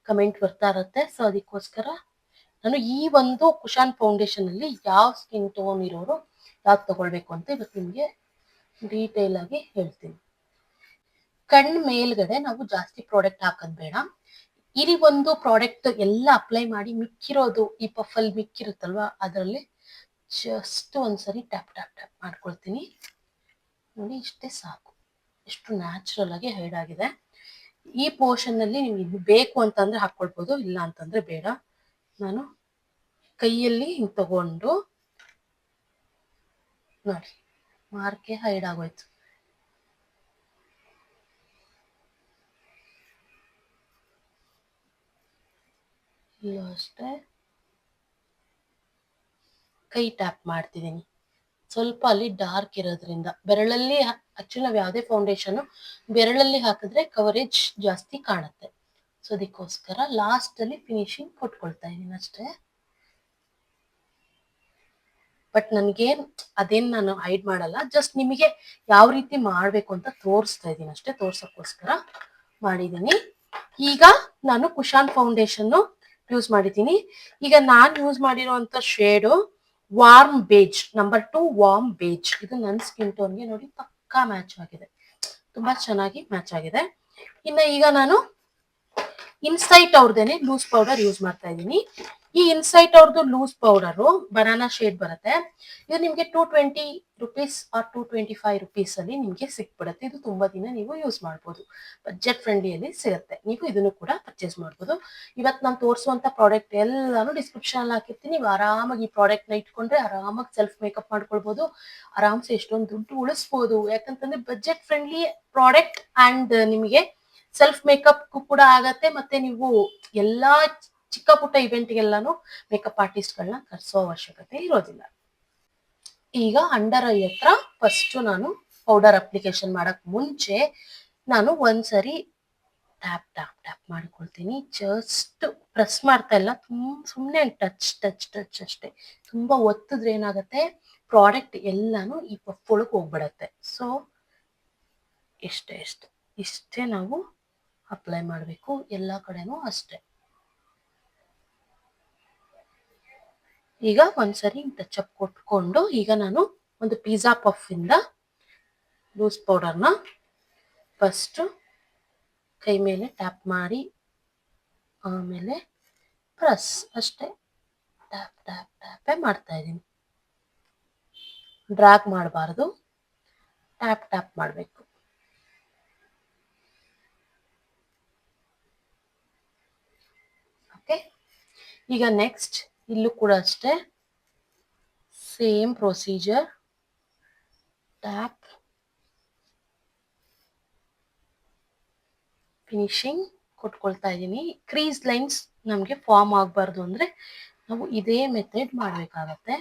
Speaker 1: ಕಮೆಂಟ್ ಬರ್ತಾ ಇರುತ್ತೆ. ಸೊ ಅದಕ್ಕೋಸ್ಕರ ನಾನು ಈ ಒಂದು ಕುಶಾನ್ ಫೌಂಡೇಶನ್ ಅಲ್ಲಿ ಯಾವ ಸ್ಕಿನ್ ಟೋನ್ ಇರೋರು ಯಾವ್ದು ತಗೊಳ್ಬೇಕು ಅಂತ ಇವತ್ತು ನಿಮಗೆ ಡೀಟೇಲ್ ಆಗಿ ಹೇಳ್ತೀನಿ. ಕಣ್ ಮೇಲ್ಗಡೆ ನಾವು ಜಾಸ್ತಿ ಪ್ರಾಡಕ್ಟ್ ಹಾಕೋದ್ ಬೇಡ. ಇಲ್ಲಿ ಒಂದು ಪ್ರಾಡಕ್ಟ್ ಎಲ್ಲ ಅಪ್ಲೈ ಮಾಡಿ ಮಿಕ್ಕಿರೋದು ಈ ಪಫಲ್ಲಿ ಮಿಕ್ಕಿರುತ್ತಲ್ವಾ, ಅದರಲ್ಲಿ ಜಸ್ಟ್ ಒಂದ್ಸರಿ ಟ್ಯಾಪ್ ಟ್ಯಾಪ್ ಟ್ಯಾಪ್ ಮಾಡ್ಕೊಳ್ತೀನಿ. ನೋಡಿ, ಇಷ್ಟೇ ಸಾಕು. ಎಷ್ಟು ನ್ಯಾಚುರಲ್ ಆಗಿ ಹೈಡ್ ಆಗಿದೆ. ಈ ಪೋರ್ಷನ್ ಅಲ್ಲಿ ನೀವು ಇದು ಬೇಕು ಅಂತಂದ್ರೆ ಹಾಕೊಳ್ಬೋದು, ಇಲ್ಲ ಅಂತಂದ್ರೆ ಬೇಡ. ನಾನು ಕೈಯಲ್ಲಿ ಹಿಂಗ್ ತಗೊಂಡು ನೋಡಿ, ಮಾರ್ಕೆ ಹೈಡ್ ಆಗೋಯ್ತು. ಇಲ್ಲೂ ಅಷ್ಟೇ ಕೈ ಟ್ಯಾಪ್ ಮಾಡ್ತಿದ್ದೀನಿ. ಸ್ವಲ್ಪ ಅಲ್ಲಿ ಡಾರ್ಕ್ ಇರೋದ್ರಿಂದ ಬೆರಳಲ್ಲಿ ಆಕ್ಚುಲಿ ನಾವು ಯಾವುದೇ ಫೌಂಡೇಶನ್ ಬೆರಳಲ್ಲಿ ಹಾಕಿದ್ರೆ ಕವರೇಜ್ ಜಾಸ್ತಿ ಕಾಣುತ್ತೆ. ಸೊ ಅದಕ್ಕೋಸ್ಕರ ಲಾಸ್ಟ್ ಅಲ್ಲಿ ಫಿನಿಶಿಂಗ್ ಕೊಟ್ಕೊಳ್ತಾ ಇದ್ದೀನಿ ಅಷ್ಟೇ. ಬಟ್ ನನಗೆ ಅದೇನು ನಾನು ಹೈಡ್ ಮಾಡಲ್ಲ, ಜಸ್ಟ್ ನಿಮಗೆ ಯಾವ ರೀತಿ ಮಾಡಬೇಕು ಅಂತ ತೋರಿಸ್ತಾ ಇದ್ದೀನಿ ಅಷ್ಟೇ, ತೋರ್ಸೋಕ್ಕೋಸ್ಕರ ಮಾಡಿದ್ದೀನಿ. ಈಗ ನಾನು ಕುಶಾನ್ ಫೌಂಡೇಶನ್ ಯೂಸ್ ಮಾಡಿದ್ದೀನಿ. ಈಗ ನಾನು ಯೂಸ್ ಮಾಡಿರುವಂತ shade warm beige, number 2 warm beige. ಇದು ನನ್ನ ಸ್ಕಿನ್ ಟೋನ್ಗೆ ನೋಡಿ ಪಕ್ಕಾ ಮ್ಯಾಚ್ ಆಗಿದೆ, ತುಂಬಾ ಚೆನ್ನಾಗಿ ಮ್ಯಾಚ್ ಆಗಿದೆ. ಇನ್ನು ಈಗ ನಾನು ಇನ್ಸೈಟ್ ಅವ್ರದೇನೆ ಲೂಸ್ ಪೌಡರ್ ಯೂಸ್ ಮಾಡ್ತಾ ಇದ್ದೀನಿ. ಈ ಇನ್ಸೈಟ್ ಅವ್ರದ್ದು ಲೂಸ್ ಪೌಡರು ಬನಾನಾ ಶೇಡ್ ಬರುತ್ತೆ. ಇದು ನಿಮಗೆ 220 rupees ಆರ್ 225 rupees ಅಲ್ಲಿ ನಿಮಗೆ ಸಿಕ್ಬಿಡುತ್ತೆ. ಇದು ತುಂಬಾ ದಿನ ನೀವು ಯೂಸ್ ಮಾಡ್ಬೋದು, ಬಜೆಟ್ ಫ್ರೆಂಡ್ಲಿಯಲ್ಲಿ ಸಿಗುತ್ತೆ. ನೀವು ಇದನ್ನು ಕೂಡ ಪರ್ಚೇಸ್ ಮಾಡ್ಬೋದು. ಇವತ್ತು ನಾನು ತೋರಿಸುವಂತ ಪ್ರಾಡಕ್ಟ್ ಎಲ್ಲಾನು ಡಿಸ್ಕ್ರಿಪ್ಷನ್ ಅಲ್ಲಿ ಹಾಕಿರ್ತೀನಿ. ನೀವು ಆರಾಮಾಗಿ ಈ ಪ್ರಾಡಕ್ಟ್ ನ ಇಟ್ಕೊಂಡ್ರೆ ಆರಾಮಾಗಿ ಸೆಲ್ಫ್ ಮೇಕಪ್ ಮಾಡ್ಕೊಳ್ಬಹುದು, ಆರಾಮ್ಸೆ ಎಷ್ಟೊಂದು ದುಡ್ಡು ಉಳಿಸ್ಬೋದು. ಯಾಕಂತಂದ್ರೆ ಬಜೆಟ್ ಫ್ರೆಂಡ್ಲಿ ಪ್ರಾಡಕ್ಟ್ ಅಂಡ್ ನಿಮಗೆ ಸೆಲ್ಫ್ ಮೇಕಪ್ ಕೂಡ ಆಗತ್ತೆ. ಮತ್ತೆ ನೀವು ಎಲ್ಲಾ ಚಿಕ್ಕ ಪುಟ್ಟ ಇವೆಂಟ್ಗೆಲ್ಲಾನು ಮೇಕಪ್ ಆರ್ಟಿಸ್ಟ್ ಗಳನ್ನ ಕರೆಸೋ ಅವಶ್ಯಕತೆ ಇರೋದಿಲ್ಲ. ಈಗ ಅಂಡರ್ ಐ ಹತ್ರ ಫಸ್ಟ್ ನಾನು ಪೌಡರ್ ಅಪ್ಲಿಕೇಶನ್ ಮಾಡಕ್ ಮುಂಚೆ ನಾನು ಒಂದ್ಸರಿ ಟ್ಯಾಪ್ ಟ್ಯಾಪ್ ಟ್ಯಾಪ್ ಮಾಡ್ಕೊಳ್ತೀನಿ. ಜಸ್ಟ್ ಪ್ರೆಸ್ ಮಾಡ್ತಾ ಇಲ್ಲ, ಸುಮ್ಮನೆ ಟಚ್ ಟಚ್ ಟಚ್ ಅಷ್ಟೇ. ತುಂಬಾ ಒತ್ತಿದ್ರೆ ಏನಾಗತ್ತೆ, ಪ್ರಾಡಕ್ಟ್ ಎಲ್ಲಾನು ಈ ಪಫ್ ಒಳಗೆ ಹೋಗ್ಬಿಡತ್ತೆ. ಸೊ ಇಷ್ಟೇ ನಾವು ಅಪ್ಲೈ ಮಾಡಬೇಕು ಎಲ್ಲ ಕಡೆನೂ ಅಷ್ಟೇ. ಈಗ ಒಂದ್ಸರಿ ಟಚ್ ಅಪ್ ಕೊಟ್ಕೊಂಡು ಈಗ ನಾನು ಒಂದು ಪಿಜ್ಜಾ ಪಫ್ ಇಂದ ಲೂಸ್ ಪೌಡರ್ನ ಫಸ್ಟ್ ಕೈ ಮೇಲೆ ಟ್ಯಾಪ್ ಮಾಡಿ ಆಮೇಲೆ ಪ್ರೆಸ್ ಅಷ್ಟೇ, ಟ್ಯಾಪ್ ಟ್ಯಾಪ್ ಟ್ಯಾಪೇ ಮಾಡ್ತಾ ಇದ್ದೀನಿ. ಡ್ರ್ಯಾಗ್ ಮಾಡಬಾರ್ದು, ಟ್ಯಾಪ್ ಟ್ಯಾಪ್ ಮಾಡಬೇಕು. ಓಕೆ, ಈಗ ನೆಕ್ಸ್ಟ್ ಇಲ್ಲೂ ಕೂಡ ಅಷ್ಟೇ ಸೇಮ್ ಪ್ರೊಸೀಜರ್. ಟ್ಯಾಪ್, ಫಿನಿಶಿಂಗ್ ಕೊಟ್ಕೊಳ್ತಾ ಇದ್ದೀನಿ. ಕ್ರೀಸ್ ಲೈನ್ಸ್ ನಮಗೆ ಫಾರ್ಮ್ ಆಗಬಾರ್ದು ಅಂದ್ರೆ ನಾವು ಇದೇ ಮೆಥಡ್ ಮಾಡಬೇಕಾಗತ್ತೆ.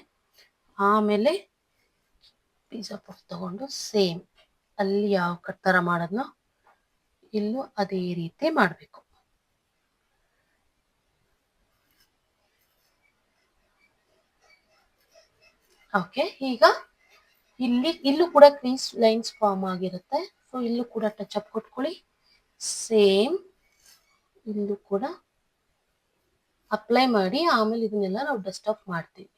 Speaker 1: ಆಮೇಲೆ ಪಿಜ್ಜಾ ಪಫ್ ತಗೊಂಡು ಸೇಮ್ ಅಲ್ಲಿ ಯಾವ ತರ ಮಾಡೋದ್ನೋ ಇಲ್ಲೂ ಅದೇ ರೀತಿ ಮಾಡಬೇಕು. ಓಕೆ, ಈಗ ಇಲ್ಲೂ ಕೂಡ ಕ್ರೀಸ್ ಲೈನ್ಸ್ ಫಾರ್ಮ್ ಆಗಿರುತ್ತೆ. ಸೊ ಇಲ್ಲೂ ಕೂಡ ಟಚ್ ಅಪ್ ಕೊಟ್ಕೊಳ್ಳಿ. ಸೇಮ್ ಇಲ್ಲೂ ಕೂಡ ಅಪ್ಲೈ ಮಾಡಿ ಆಮೇಲೆ ಇದನ್ನೆಲ್ಲ ನಾವು ಡಸ್ಟ್ ಆಫ್ ಮಾಡ್ತೀವಿ.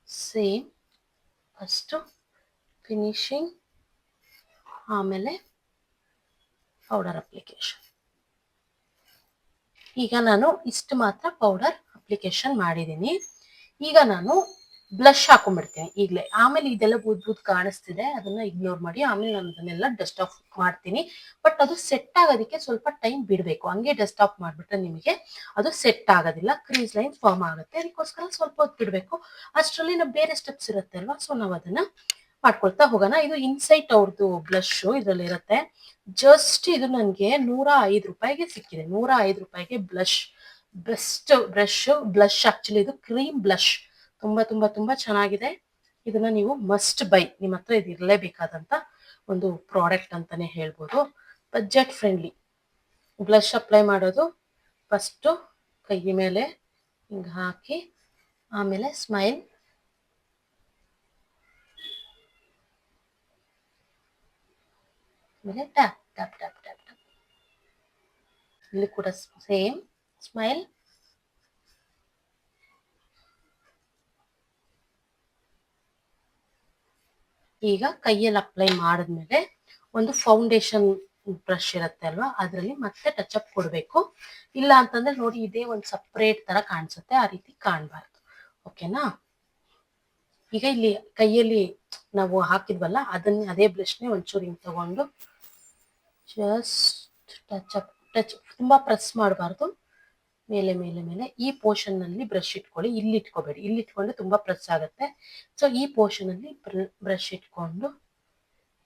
Speaker 1: ಸೇಮ್ ಫಸ್ಟು ಫಿನಿಶಿಂಗ್, ಆಮೇಲೆ ಪೌಡರ್ ಅಪ್ಲಿಕೇಶನ್. ಈಗ ನಾನು ಇಷ್ಟು ಮಾತ್ರ ಪೌಡರ್ ಅಪ್ಲಿಕೇಶನ್ ಮಾಡಿದ್ದೀನಿ. ಈಗ ನಾನು ಬ್ಲಷ್ ಹಾಕೊಂಡ್ಬಿಡ್ತೀನಿ ಈಗಲೇ. ಆಮೇಲೆ ಇದೆಲ್ಲ ಬೂದ್ ಕಾಣಿಸ್ತಿದೆ, ಅದನ್ನ ಇಗ್ನೋರ್ ಮಾಡಿ. ಆಮೇಲೆ ನಾನು ಅದನ್ನೆಲ್ಲ ಡಸ್ಟ್ ಆಫ್ ಮಾಡ್ತೀನಿ. ಬಟ್ ಅದು ಸೆಟ್ ಆಗೋದಕ್ಕೆ ಸ್ವಲ್ಪ ಟೈಮ್ ಬಿಡಬೇಕು. ಹಂಗೆ ಡಸ್ಟ್ ಆಫ್ ಮಾಡಿಬಿಟ್ರೆ ನಿಮಗೆ ಅದು ಸೆಟ್ ಆಗೋದಿಲ್ಲ, ಕ್ರೀಸ್ ಲೈನ್ ಫಾರ್ಮ್ ಆಗುತ್ತೆ. ಅದಕ್ಕೋಸ್ಕರ ಸ್ವಲ್ಪ ಹೊತ್ತು ಬಿಡಬೇಕು. ಅಷ್ಟರಲ್ಲಿ ನಾವು ಬೇರೆ ಸ್ಟೆಪ್ಸ್ ಇರುತ್ತೆ ಅಲ್ವಾ, ಸೊ ನಾವು ಅದನ್ನ ಮಾಡ್ಕೊಳ್ತಾ ಹೋಗೋಣ. ಇದು ಇನ್ಸೈಟ್ ಅವ್ರದ್ದು ಬ್ಲಷ್ ಇದರಲ್ಲಿ ಇರುತ್ತೆ. ಜಸ್ಟ್ ಇದು ನನಗೆ 105 ರೂಪಾಯಿಗೆ ಸಿಕ್ಕಿದೆ. 105 ರೂಪಾಯಿಗೆ ಬ್ಲಷ್, ಬೆಸ್ಟ್ ಬ್ಲಷ್. ಆಕ್ಚುಲಿ ಇದು ಕ್ರೀಮ್ ಬ್ಲಷ್, ತುಂಬಾ ತುಂಬಾ ತುಂಬಾ ಚೆನ್ನಾಗಿದೆ. ಇದನ್ನ ನೀವು ಮಸ್ಟ್ ಬೈ, ನಿಮ್ಮ ಹತ್ರ ಇದು ಇರಲೇಬೇಕಾದಂತ ಒಂದು ಪ್ರಾಡಕ್ಟ್ ಅಂತಾನೆ ಹೇಳ್ಬೋದು. ಬಜೆಟ್ ಫ್ರೆಂಡ್ಲಿ ಬ್ಲಷ್ ಅಪ್ಲೈ ಮಾಡೋದು. ಫಸ್ಟ್ ಕೈ ಮೇಲೆ ಹಿಂಗ ಹಾಕಿ, ಆಮೇಲೆ ಸ್ಮೈಲ್, ಆಮೇಲೆ tap tap tap tap tap. ಇಲ್ಲಿ ಕೂಡ ಸೇಮ್ ಸ್ಮೈಲ್. ಈಗ ಕೈಯಲ್ಲಿ ಅಪ್ಲೈ ಮಾಡಿದ್ಮೇಲೆ ಒಂದು ಫೌಂಡೇಶನ್ ಬ್ರಷ್ ಇರುತ್ತೆ ಅಲ್ವಾ, ಅದರಲ್ಲಿ ಮತ್ತೆ ಟಚ್ ಅಪ್ ಕೊಡಬೇಕು. ಇಲ್ಲ ಅಂತಂದ್ರೆ ನೋಡಿ ಇದೇ ಒಂದು ಸಪ್ರೇಟ್ ತರ ಕಾಣಿಸುತ್ತೆ, ಆ ರೀತಿ ಕಾಣಬಾರ್ದು. ಓಕೆನಾ? ಈಗ ಇಲ್ಲಿ ಕೈಯಲ್ಲಿ ನಾವು ಹಾಕಿದ್ವಲ್ಲ ಅದೇ ಬ್ರಷ್ನೇ ಒಂಚೂರು ಹಿಂಗೆ ತಗೊಂಡು ಜಸ್ಟ್ ಟಚ್, ತುಂಬಾ ಪ್ರೆಸ್ ಮಾಡಬಾರ್ದು. ಮೇಲೆ ಮೇಲೆ ಮೇಲೆ ಈ ಪೋರ್ಷನ್ ನಲ್ಲಿ ಬ್ರಷ್ ಇಟ್ಕೊಳ್ಳಿ. ಇಲ್ಲಿ ಇಟ್ಕೋಬೇಡಿ, ಇಲ್ಲಿ ಇಟ್ಕೊಂಡ್ರೆ ತುಂಬಾ ಪ್ರೆಸ್ ಆಗುತ್ತೆ. ಸೊ ಈ ಪೋರ್ಷನ್ ಅಲ್ಲಿ ಬ್ರಷ್ ಇಟ್ಕೊಂಡು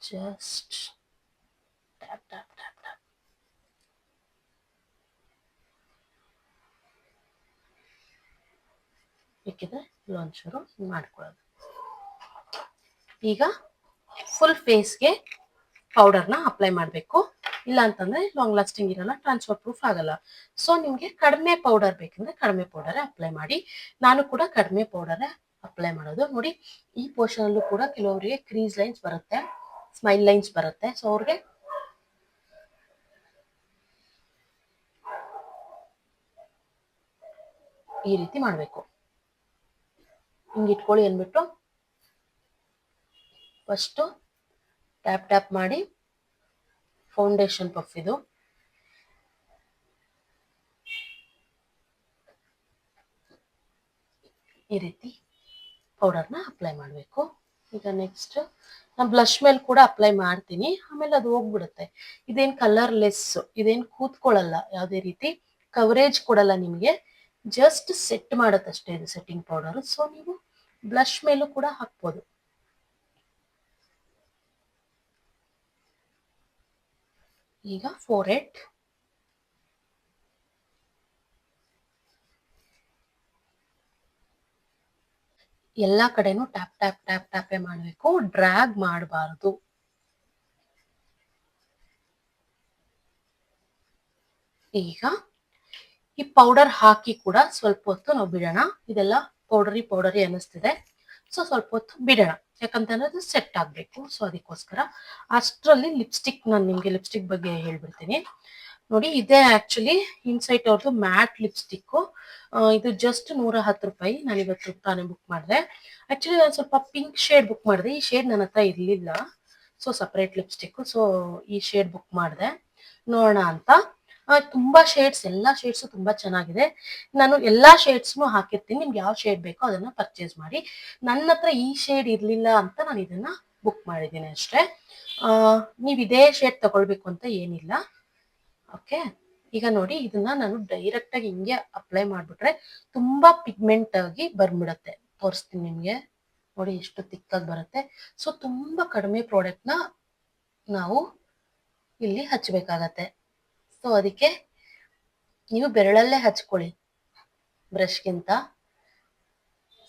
Speaker 1: just tap tap tap tap. ಬೇಕಿದ್ರೆ ಒಂಚೂರು ಮಾಡ್ಕೊಳ್ಳೋದು. ಈಗ ಫುಲ್ ಫೇಸ್ಗೆ ಪೌಡರ್ನ ಅಪ್ಲೈ ಮಾಡಬೇಕು. ಇಲ್ಲ ಅಂತಂದ್ರೆ ಲಾಂಗ್ ಲಾಸ್ಟಿಂಗ್ ಇರಲ್ಲ, ಟ್ರಾನ್ಸ್ಫರ್ ಪ್ರೂಫ್ ಆಗಲ್ಲ. ಸೊ ನಿಮ್ಗೆ ಕಡಿಮೆ ಪೌಡರ್ ಬೇಕಂದ್ರೆ ಕಡಿಮೆ ಪೌಡರ್ ಅಪ್ಲೈ ಮಾಡಿ. ನಾನು ಕೂಡ ಕಡಿಮೆ ಪೌಡರ್ ಅಪ್ಲೈ ಮಾಡೋದು. ನೋಡಿ ಈ ಪೋರ್ಷನ್ ಅಲ್ಲೂ ಕೂಡ ಕೆಲವರಿಗೆ ಕ್ರೀಸ್ ಲೈನ್ಸ್ ಬರುತ್ತೆ, ಸ್ಮೈಲ್ ಲೈನ್ಸ್ ಬರುತ್ತೆ. ಸೊ ಅವ್ರಿಗೆ ಈ ರೀತಿ ಮಾಡಬೇಕು. ಹಿಂಗೆ ಇಟ್ಕೊಳ್ಳಿ ಅಂದ್ಬಿಟ್ಟು ಫಸ್ಟು ಟ್ಯಾಪ್ ಟ್ಯಾಪ್ ಮಾಡಿ ಫೌಂಡೇಶನ್ ಪಫ್ ಇದು. ಈ ರೀತಿ ಪೌಡರ್ನ ಅಪ್ಲೈ ಮಾಡಬೇಕು. ಈಗ ನೆಕ್ಸ್ಟ್ ನಾನು ಬ್ಲಷ್ ಮೇಲೆ ಕೂಡ ಅಪ್ಲೈ ಮಾಡ್ತೀನಿ, ಆಮೇಲೆ ಅದು ಹೋಗ್ಬಿಡುತ್ತೆ. ಇದೇನು ಕಲರ್ಲೆಸ್, ಇದೇನು ಕೂತ್ಕೊಳ್ಳಲ್ಲ, ಯಾವುದೇ ರೀತಿ ಕವರೇಜ್ ಕೊಡಲ್ಲ ನಿಮಗೆ, ಜಸ್ಟ್ ಸೆಟ್ ಮಾಡುತ್ತಷ್ಟೇ ಇದು ಸೆಟ್ಟಿಂಗ್ ಪೌಡರ್. ಸೊ ನೀವು ಬ್ಲಷ್ ಮೇಲೂ ಕೂಡ ಹಾಕ್ಬೋದು. ಈಗ ಫೋರ್ಹೆಡ್, ಎಲ್ಲಾ ಕಡೆನೂ ಟ್ಯಾಪ್ ಟ್ಯಾಪ್ ಟ್ಯಾಪ್ ಟ್ಯಾಪೇ ಮಾಡಬೇಕು, ಡ್ರ್ಯಾಗ್ ಮಾಡಬಾರ್ದು. ಈಗ ಈ ಪೌಡರ್ ಹಾಕಿ ಕೂಡ ಸ್ವಲ್ಪ ಹೊತ್ತು ನಾವು ಬಿಡೋಣ. ಇದೆಲ್ಲ ಪೌಡರಿ ಅನ್ನಿಸ್ತಿದೆ, ಸೊ ಸ್ವಲ್ಪ ಹೊತ್ತು ಬಿಡೋಣ, ಯಾಕಂತಂದ್ರೆ ಅದು ಸೆಟ್ ಆಗಬೇಕು. ಸೊ ಅದಕ್ಕೋಸ್ಕರ ಅಷ್ಟರಲ್ಲಿ ಲಿಪ್ಸ್ಟಿಕ್, ನಾನು ನಿಮಗೆ ಲಿಪ್ಸ್ಟಿಕ್ ಬಗ್ಗೆ ಹೇಳ್ಬಿಡ್ತೀನಿ. ನೋಡಿ ಇದೇ ಆಕ್ಚುಲಿ ಇನ್ಸೈಟ್ ಅವ್ರದ್ದು ಮ್ಯಾಟ್ ಲಿಪ್ಸ್ಟಿಕ್. ಇದು ಜಸ್ಟ್ 110 ರೂಪಾಯಿ. ನಾನು ಇವತ್ತು ತಾನೇ ಬುಕ್ ಮಾಡಿದೆ. ಆಕ್ಚುಲಿ ನಾನು ಸ್ವಲ್ಪ ಪಿಂಕ್ ಶೇಡ್ ಬುಕ್ ಮಾಡಿದೆ, ಈ ಶೇಡ್ ನನ್ನ ಹತ್ರ ಇರಲಿಲ್ಲ. ಸೊ ಸಪ್ರೇಟ್ ಲಿಪ್ಸ್ಟಿಕ್, ಸೊ ಈ ಶೇಡ್ ಬುಕ್ ಮಾಡಿದೆ ನೋಡೋಣ ಅಂತ. ತುಂಬಾ ಶೇಡ್ಸ್, ಎಲ್ಲಾ ಶೇಡ್ಸು ತುಂಬಾ ಚೆನ್ನಾಗಿದೆ. ನಾನು ಎಲ್ಲಾ ಶೇಡ್ಸ್ನು ಹಾಕಿರ್ತೀನಿ, ನಿಮ್ಗೆ ಯಾವ ಶೇಡ್ ಬೇಕೋ ಅದನ್ನ ಪರ್ಚೇಸ್ ಮಾಡಿ. ನನ್ನ ಹತ್ರ ಈ ಶೇಡ್ ಇರ್ಲಿಲ್ಲ ಅಂತ ನಾನು ಇದನ್ನ ಬುಕ್ ಮಾಡಿದ್ದೀನಿ ಅಷ್ಟೇ. ನೀವು ಇದೇ ಶೇಡ್ ತಗೊಳ್ಬೇಕು ಅಂತ ಏನಿಲ್ಲ. ಓಕೆ, ಈಗ ನೋಡಿ ಇದನ್ನ ನಾನು ಡೈರೆಕ್ಟ್ ಆಗಿ ಹಿಂಗೆ ಅಪ್ಲೈ ಮಾಡ್ಬಿಟ್ರೆ ತುಂಬಾ ಪಿಗ್ಮೆಂಟ್ ಆಗಿ ಬಂದ್ಬಿಡತ್ತೆ. ತೋರಿಸ್ತೀನಿ ನಿಮ್ಗೆ, ನೋಡಿ ಎಷ್ಟು ತಿಕ್ಕಾಗಿ ಬರುತ್ತೆ. ಸೊ ತುಂಬಾ ಕಡಿಮೆ ಪ್ರಾಡಕ್ಟ್ನ ನಾವು ಇಲ್ಲಿ ಹಚ್ಚಬೇಕಾಗತ್ತೆ. ಸೊ ಅದಕ್ಕೆ ನೀವು ಬೆರಳಲ್ಲೇ ಹಚ್ಕೊಳ್ಳಿ ಬ್ರಷ್ಗಿಂತ,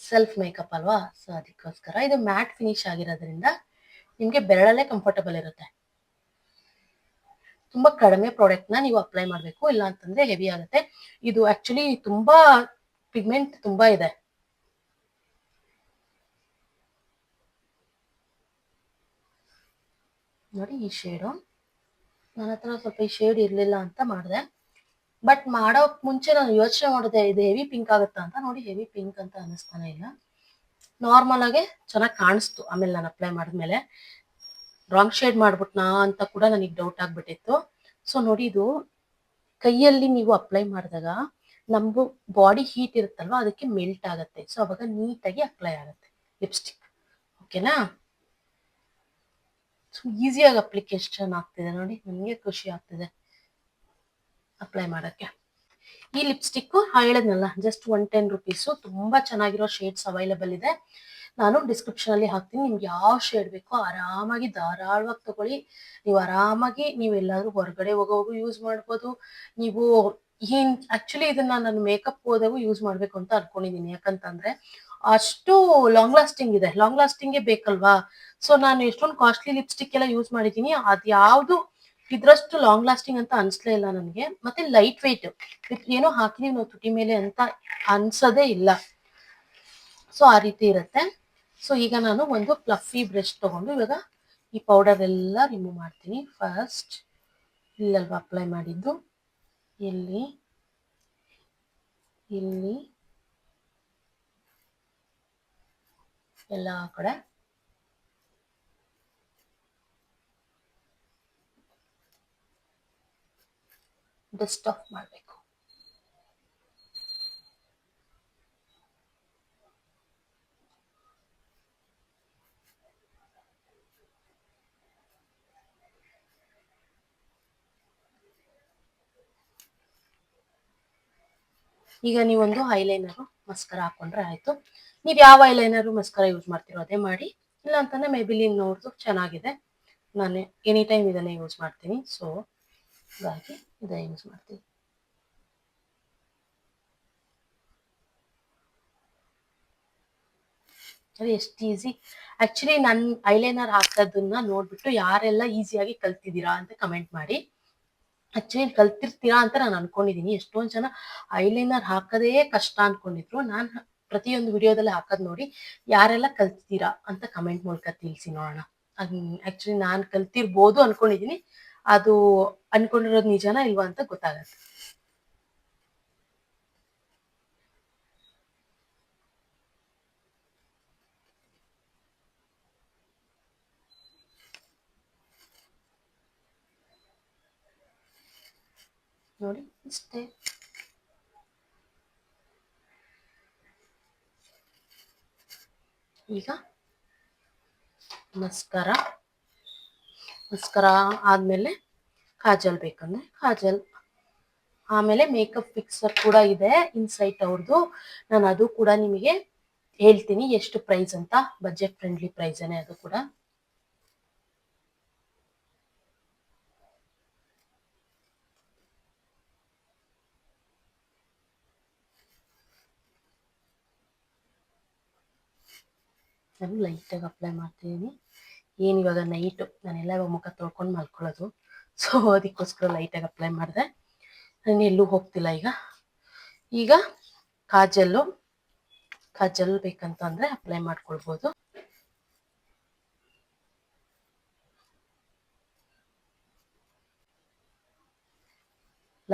Speaker 1: ಸೆಲ್ಫ್ ಮೇಕಪ್ ಅಲ್ವಾ. ಸೊ ಅದಕ್ಕೋಸ್ಕರ ಇದು ಮ್ಯಾಟ್ ಫಿನಿಶ್ ಆಗಿರೋದ್ರಿಂದ ನಿಮ್ಗೆ ಬೆರಳಲ್ಲೇ ಕಂಫರ್ಟಬಲ್ ಇರುತ್ತೆ. ತುಂಬಾ ಕಡಿಮೆ ಪ್ರಾಡಕ್ಟ್ ನ ನೀವು ಅಪ್ಲೈ ಮಾಡಬೇಕು, ಇಲ್ಲ ಅಂತಂದ್ರೆ ಹೆವಿ ಆಗುತ್ತೆ. ಇದು ಆಕ್ಚುಲಿ ತುಂಬಾ ಪಿಗ್ಮೆಂಟ್ ತುಂಬಾ ಇದೆ. ನೋಡಿ ಈ ಶೇಡು, ನನ್ನ ಹತ್ರ ಸ್ವಲ್ಪ ಈ ಶೇಡ್ ಇರ್ಲಿಲ್ಲ ಅಂತ ಮಾಡಿದೆ. ಬಟ್ ಮಾಡೋಕ್ ಮುಂಚೆ ನಾನು ಯೋಚನೆ ಮಾಡಿದೆ ಇದು ಹೆವಿ ಪಿಂಕ್ ಆಗುತ್ತಾ ಅಂತ. ನೋಡಿ ಹೆವಿ ಪಿಂಕ್ ಅಂತ ಅನಿಸ್ತಾನೆ ಇಲ್ಲ, ನಾರ್ಮಲ್ ಆಗಿ ಚೆನ್ನಾಗಿ ಕಾಣಿಸ್ತು. ಆಮೇಲೆ ನಾನು ಅಪ್ಲೈ ಮಾಡಿದ್ಮೇಲೆ ರಾಂಗ್ ಶೇಡ್ ಮಾಡ್ಬಿಟ್ನಾ ಅಂತ ಕೂಡ ನನಗೆ ಡೌಟ್ ಆಗ್ಬಿಟ್ಟಿತ್ತು. ಸೊ ನೋಡಿ, ಇದು ಕೈಯಲ್ಲಿ ನೀವು ಅಪ್ಲೈ ಮಾಡಿದಾಗ ನಮ್ದು ಬಾಡಿ ಹೀಟ್ ಇರುತ್ತಲ್ವಾ, ಅದಕ್ಕೆ ಮೆಲ್ಟ್ ಆಗುತ್ತೆ. ಸೊ ಅವಾಗ ನೀಟಾಗಿ ಅಪ್ಲೈ ಆಗುತ್ತೆ ಲಿಪ್ಸ್ಟಿಕ್. ಓಕೆನಾ? ಸೊ ಈಸಿಯಾಗಿ ಅಪ್ಲಿಕೇಶನ್ ಆಗ್ತಿದೆ ನೋಡಿ, ನನಗೆ ಖುಷಿ ಆಗ್ತಿದೆ ಅಪ್ಲೈ ಮಾಡೋಕ್ಕೆ. ಈ ಲಿಪ್ಸ್ಟಿಕ್ ಹೇಳಿದ್ನಲ್ಲ, ಜಸ್ಟ್ 110 ರುಪೀಸು. ತುಂಬಾ ಚೆನ್ನಾಗಿರೋ ಶೇಡ್ಸ್ ಅವೈಲೇಬಲ್ ಇದೆ. ನಾನು ಡಿಸ್ಕ್ರಿಪ್ಷನ್ ಅಲ್ಲಿ ಹಾಕ್ತೀನಿ. ನಿಮ್ಗೆ ಯಾವ ಶೇಡ್ ಬೇಕೋ ಆರಾಮಾಗಿ ಧಾರಾಳವಾಗಿ ತಗೊಳ್ಳಿ. ನೀವು ಆರಾಮಾಗಿ ಎಲ್ಲಾದ್ರೂ ಹೊರಗಡೆ ಹೋಗೋವಾಗೂ ಯೂಸ್ ಮಾಡ್ಬೋದು. ನೀವು ಆಕ್ಚುಲಿ ಇದನ್ನ ನಾನು ಮೇಕಪ್ ಹೋದಾಗೂ ಯೂಸ್ ಮಾಡ್ಬೇಕು ಅಂತ ಅನ್ಕೊಂಡಿದೀನಿ. ಯಾಕಂತಂದ್ರೆ ಅಷ್ಟು ಲಾಂಗ್ ಲಾಸ್ಟಿಂಗ್ ಇದೆ. ಲಾಂಗ್ ಲಾಸ್ಟಿಂಗೇ ಬೇಕಲ್ವಾ? ಸೊ ನಾನು ಎಷ್ಟೊಂದು ಕಾಸ್ಟ್ಲಿ ಲಿಪ್ಸ್ಟಿಕ್ ಎಲ್ಲ ಯೂಸ್ ಮಾಡಿದೀನಿ, ಅದ್ ಯಾವ್ದು ಇದ್ರಷ್ಟು ಲಾಂಗ್ ಲಾಸ್ಟಿಂಗ್ ಅಂತ ಅನ್ಸ್ಲೇ ಇಲ್ಲ ನನಗೆ. ಮತ್ತೆ ಲೈಟ್ ವೆಯ್ಟ್, ಏನೋ ಹಾಕಿದೀವಿ ನಾವು ತುಟಿ ಮೇಲೆ ಅಂತ ಅನ್ಸೋದೇ ಇಲ್ಲ. ಸೊ ಆ ರೀತಿ ಇರುತ್ತೆ. ಸೊ ಈಗ ನಾನು ಒಂದು ಫ್ಲಫಿ ಬ್ರಷ್ ತಗೊಂಡು ಇವಾಗ ಈ ಪೌಡರ್ ಎಲ್ಲ ರಿಮೂವ್ ಮಾಡ್ತೀನಿ. ಫಸ್ಟ್ ಇಲ್ಲಲ್ವಾ ಅಪ್ಲೈ ಮಾಡಿದ್ದು, ಇಲ್ಲಿ ಇಲ್ಲಿ ಎಲ್ಲ ಕಡೆ ಡಸ್ಟ್ ಆಫ್ ಮಾಡಬೇಕು. ಈಗ ನೀವೊಂದು ಐಲೈನರು ಮಸ್ಕರ ಹಾಕೊಂಡ್ರೆ ಆಯ್ತು. ನೀವು ಯಾವ ಐಲೈನರು ಮಸ್ಕರ ಯೂಸ್ ಮಾಡ್ತೀರೋ ಅದೇ ಮಾಡಿ. ಇಲ್ಲ ಅಂತಂದ್ರೆ ಮೇಬಿಲಿನ್ ನೋಡ್ದು ಚೆನ್ನಾಗಿದೆ. ನಾನು ಎನಿ ಟೈಮ್ ಇದನ್ನೇ ಯೂಸ್ ಮಾಡ್ತೀನಿ. ಸೊ ಹಾಗಾಗಿ ಇದೇ ಯೂಸ್ ಮಾಡ್ತೀನಿ. ಅದು ಎಷ್ಟು ಈಸಿ. ಆಕ್ಚುಲಿ ನನ್ ಐಲೈನರ್ ಹಾಕೋದನ್ನ ನೋಡ್ಬಿಟ್ಟು ಯಾರೆಲ್ಲ ಈಸಿಯಾಗಿ ಕಲ್ತಿದ್ದೀರಾ ಅಂತ ಕಮೆಂಟ್ ಮಾಡಿ. ಆಕ್ಚುಲಿ ಕಲ್ತಿರ್ತೀರಾ ಅಂತ ನಾನು ಅನ್ಕೊಂಡಿದೀನಿ. ಎಷ್ಟೊಂದ್ ಜನ ಐಲೈನರ್ ಹಾಕದೇ ಕಷ್ಟ ಅನ್ಕೊಂಡಿದ್ರು. ನಾನ್ ಪ್ರತಿಯೊಂದು ವಿಡಿಯೋದಲ್ಲಿ ಹಾಕೋದ್ ನೋಡಿ ಯಾರೆಲ್ಲ ಕಲ್ತಿದ್ದೀರಾ ಅಂತ ಕಮೆಂಟ್ ಮೂಲಕ ತಿಳಿಸಿ ನೋಡೋಣ. ಆಕ್ಚುಲಿ ನಾನ್ ಕಲ್ತಿರ್ಬೋದು ಅನ್ಕೊಂಡಿದೀನಿ. ಅದು ಅನ್ಕೊಂಡಿರೋದು ನಿಜನಾ ಇಲ್ವಾ ಅಂತ ಗೊತ್ತಾಗತ್ತೆ. ನೋಡಿ ಇಷ್ಟೇ. ಈಗ ಮಸ್ಕರ ಆದ್ಮೇಲೆ ಕಾಜಲ್ ಬೇಕಂದ್ರೆ ಕಾಜಲ್, ಆಮೇಲೆ ಮೇಕಪ್ ಫಿಕ್ಸರ್ ಕೂಡ ಇದೆ ಇನ್ಸೈಟ್ ಅವ್ರದ್ದು. ನಾನು ಅದು ಕೂಡ ನಿಮಗೆ ಹೇಳ್ತೀನಿ ಎಷ್ಟು ಪ್ರೈಸ್ ಅಂತ. ಬಜೆಟ್ ಫ್ರೆಂಡ್ಲಿ ಪ್ರೈಸೇನೆ ಅದು ಕೂಡ. ನಾನು ಲೈಟಾಗಿ ಅಪ್ಲೈ ಮಾಡ್ತಿದ್ದೀನಿ. ಏನು ಇವಾಗ ನೈಟು ನಾನೆಲ್ಲ ಇವಾಗ ಮುಖ ತೊಳ್ಕೊಂಡು ಮಲ್ಕೊಳ್ಳೋದು. ಸೊ ಅದಕ್ಕೋಸ್ಕರ ಲೈಟಾಗಿ ಅಪ್ಲೈ ಮಾಡಿದೆ. ನಾನು ಎಲ್ಲೂ ಹೋಗ್ತಿಲ್ಲ ಈಗ. ಈಗ ಕಾಜಲ್ ಬೇಕಂತ ಅಂದ್ರೆ ಅಪ್ಲೈ ಮಾಡ್ಕೊಳ್ಬೋದು.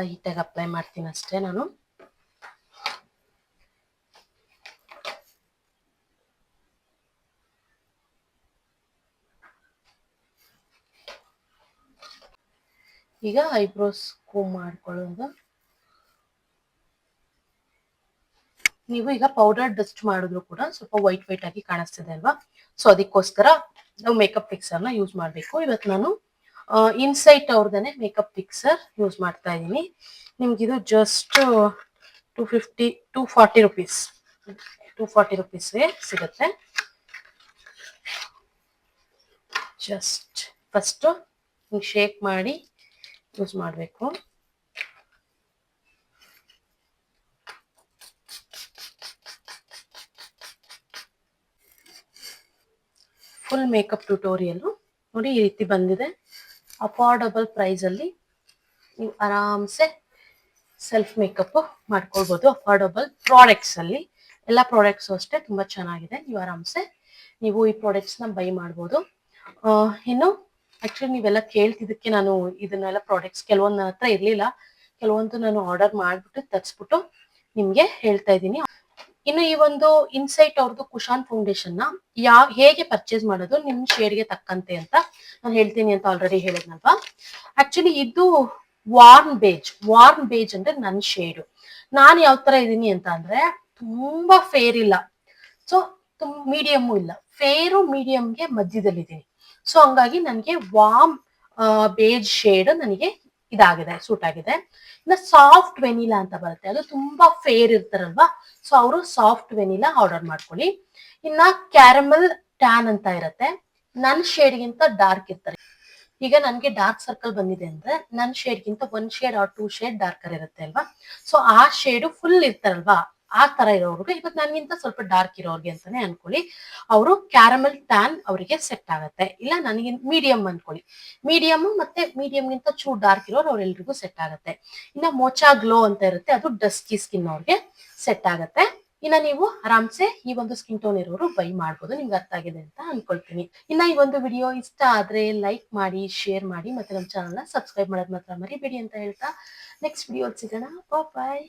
Speaker 1: ಲೈಟಾಗಿ ಅಪ್ಲೈ ಮಾಡ್ತೀನಿ ಅಷ್ಟೇ ನಾನು. ಈಗ ಐಬ್ರೋಸ್ ಕೂಮ್ ಮಾಡ್ಕೊಳ್ಳೋದು. ನೀವು ಈಗ ಪೌಡರ್ ಡಸ್ಟ್ ಮಾಡಿದ್ರು ಕೂಡ ಸ್ವಲ್ಪ ವೈಟ್ ಆಗಿ ಕಾಣಿಸ್ತಿದೆ ಅಲ್ವಾ? ಸೊ ಅದಕ್ಕೋಸ್ಕರ ನಾವು ಮೇಕಪ್ ಫಿಕ್ಸರ್ನ ಯೂಸ್ ಮಾಡಬೇಕು. ಇವತ್ತು ನಾನು ಇನ್ಸೈಟ್ ಅವ್ರದೇನೆ ಮೇಕಪ್ ಫಿಕ್ಸರ್ ಯೂಸ್ ಮಾಡ್ತಾ ಇದ್ದೀನಿ. ನಿಮ್ಗಿದು ಜಸ್ಟ್ 240 ರುಪೀಸ್ 240 ರುಪೀಸ್ಗೆ ಸಿಗುತ್ತೆ. ಜಸ್ಟ್ ಫಸ್ಟ್ ಶೇಕ್ ಮಾಡಿ ಯೂಸ್ ಮಾಡಬೇಕು. ಫುಲ್ ಮೇಕಪ್ ಟ್ಯುಟೋರಿಯಲ್ ನೋಡಿ ಈ ರೀತಿ ಬಂದಿದೆ. ಅಫೋರ್ಡಬಲ್ ಪ್ರೈಸ್ ಅಲ್ಲಿ ನೀವು ಆರಾಮ್ಸೆ ಸೆಲ್ಫ್ ಮೇಕಪ್ ಮಾಡ್ಕೊಳ್ಬೋದು. ಅಫೋರ್ಡಬಲ್ ಪ್ರಾಡಕ್ಟ್ಸ್ ಅಲ್ಲಿ ಎಲ್ಲ ಪ್ರಾಡಕ್ಟ್ಸ್ ಅಷ್ಟೇ ತುಂಬಾ ಚೆನ್ನಾಗಿದೆ. ನೀವು ಆರಾಮ್ಸೆ ಈ ಪ್ರಾಡಕ್ಟ್ಸ್ ನ ಬೈ ಮಾಡ್ಬೋದು. ಇನ್ನು ಆಕ್ಚುಲಿ ನೀವೆಲ್ಲ ಕೇಳ್ತಿದ್ದಕ್ಕೆ ನಾನು ಇದನ್ನೆಲ್ಲ ಪ್ರಾಡಕ್ಟ್ಸ್ ಕೆಲವೊಂದು ಹತ್ರ ಇರ್ಲಿಲ್ಲ, ಕೆಲವೊಂದು ನಾನು ಆರ್ಡರ್ ಮಾಡ್ಬಿಟ್ಟು ತರಿಸ್ಬಿಟ್ಟು ನಿಮ್ಗೆ ಹೇಳ್ತಾ ಇದ್ದೀನಿ. ಇನ್ನು ಈ ಒಂದು ಇನ್ಸೈಟ್ ಅವ್ರದ್ದು ಕುಶಾನ್ ಫೌಂಡೇಶನ್ ನ ಹೇಗೆ ಪರ್ಚೇಸ್ ಮಾಡೋದು ನಿಮ್ ಶೇಡ್ಗೆ ತಕ್ಕಂತೆ ಅಂತ ನಾನು ಹೇಳ್ತೀನಿ ಅಂತ ಆಲ್ರೆಡಿ ಹೇಳಿದ್ನಲ್ವಾ. ಆಕ್ಚುಲಿ ಇದು ವಾರ್ಮ್ ಬೇಜ್ ಅಂದ್ರೆ ನನ್ ಶೇಡು. ನಾನ್ ಯಾವ ತರ ಇದೀನಿ ಅಂತ ಅಂದ್ರೆ ತುಂಬಾ ಫೇರ್ ಇಲ್ಲ, ಸೊ ಮೀಡಿಯಮ್ ಇಲ್ಲ, ಫೇರು ಮೀಡಿಯಂಗೆ ಮಧ್ಯದಲ್ಲಿದ್ದೀನಿ. ಸೊ ಹಂಗಾಗಿ ನನಗೆ ವಾರ್ಮ್ ಬೇಜ್ ಶೇಡ್ ನನಗೆ ಇದಾಗಿದೆ, ಸೂಟ್ ಆಗಿದೆ. ಇನ್ನ ಸಾಫ್ಟ್ ವೆನಿಲಾ ಅಂತ ಬರುತ್ತೆ, ಅದು ತುಂಬಾ ಫೇರ್ ಇರ್ತಾರಲ್ವಾ, ಸೊ ಅವರು ಸಾಫ್ಟ್ ವೆನಿಲಾ ಆರ್ಡರ್ ಮಾಡ್ಕೊಳ್ಳಿ. ಇನ್ನ ಕ್ಯಾರಮಲ್ ಟ್ಯಾನ್ ಅಂತ ಇರುತ್ತೆ, ನನ್ ಶೇಡ್ಗಿಂತ ಡಾರ್ಕ್ ಇರ್ತಾರೆ. ಈಗ ನನ್ಗೆ ಡಾರ್ಕ್ ಸರ್ಕಲ್ ಬಂದಿದೆ ಅಂದ್ರೆ ನನ್ ಶೇಡ್ಗಿಂತ 1 ಶೇಡ್ ಆರ್ 2 ಶೇಡ್ ಡಾರ್ಕರ್ ಇರುತ್ತೆ ಅಲ್ವಾ. ಸೊ ಆ ಶೇಡು ಫುಲ್ ಇರ್ತಾರಲ್ವಾ, ಆ ತರ ಇರೋರ್ಗೆ, ಇವತ್ತು ನನ್ಗಿಂತ ಸ್ವಲ್ಪ ಡಾರ್ಕ್ ಇರೋರ್ಗೆ ಅಂತಾನೆ ಅನ್ಕೊಳ್ಳಿ, ಅವರು ಕ್ಯಾರಮಲ್ ಟ್ಯಾನ್ ಅವರಿಗೆ ಸೆಟ್ ಆಗತ್ತೆ. ಇಲ್ಲ ನನಗೆ ಮೀಡಿಯಂ ಅನ್ಕೊಳ್ಳಿ, ಮೀಡಿಯಂ ಮತ್ತೆ ಮೀಡಿಯಂಗಿಂತ ಚೂರ್ ಡಾರ್ಕ್ ಇರೋರು ಅವ್ರೆಲ್ರಿಗೂ ಸೆಟ್ ಆಗತ್ತೆ. ಇನ್ನ ಮೋಚಾ ಗ್ಲೋ ಅಂತ ಇರುತ್ತೆ, ಅದು ಡಸ್ಕಿ ಸ್ಕಿನ್ ಅವ್ರಿಗೆ ಸೆಟ್ ಆಗತ್ತೆ. ಇನ್ನ ನೀವು ಆರಾಮ್ಸೆ ಈ ಒಂದು ಸ್ಕಿನ್ ಟೋನ್ ಇರೋರು ಬೈ ಮಾಡ್ಬೋದು. ನಿಮ್ಗೆ ಅರ್ಥ ಆಗಿದೆ ಅಂತ ಅನ್ಕೊಳ್ತೀನಿ. ಇನ್ನ ಈ ಒಂದು ವಿಡಿಯೋ ಇಷ್ಟ ಆದ್ರೆ ಲೈಕ್ ಮಾಡಿ, ಶೇರ್ ಮಾಡಿ, ಮತ್ತೆ ನಮ್ಮ ಚಾನಲ್ ನ ಸಬ್ಸ್ಕ್ರೈಬ್ ಮಾಡೋದ್ ಮಾತ್ರ ಮರಿಬೇಡಿ ಅಂತ ಹೇಳ್ತಾ ನೆಕ್ಸ್ಟ್ ವಿಡಿಯೋ ಸಿಗೋಣ. ಬಾಯ್.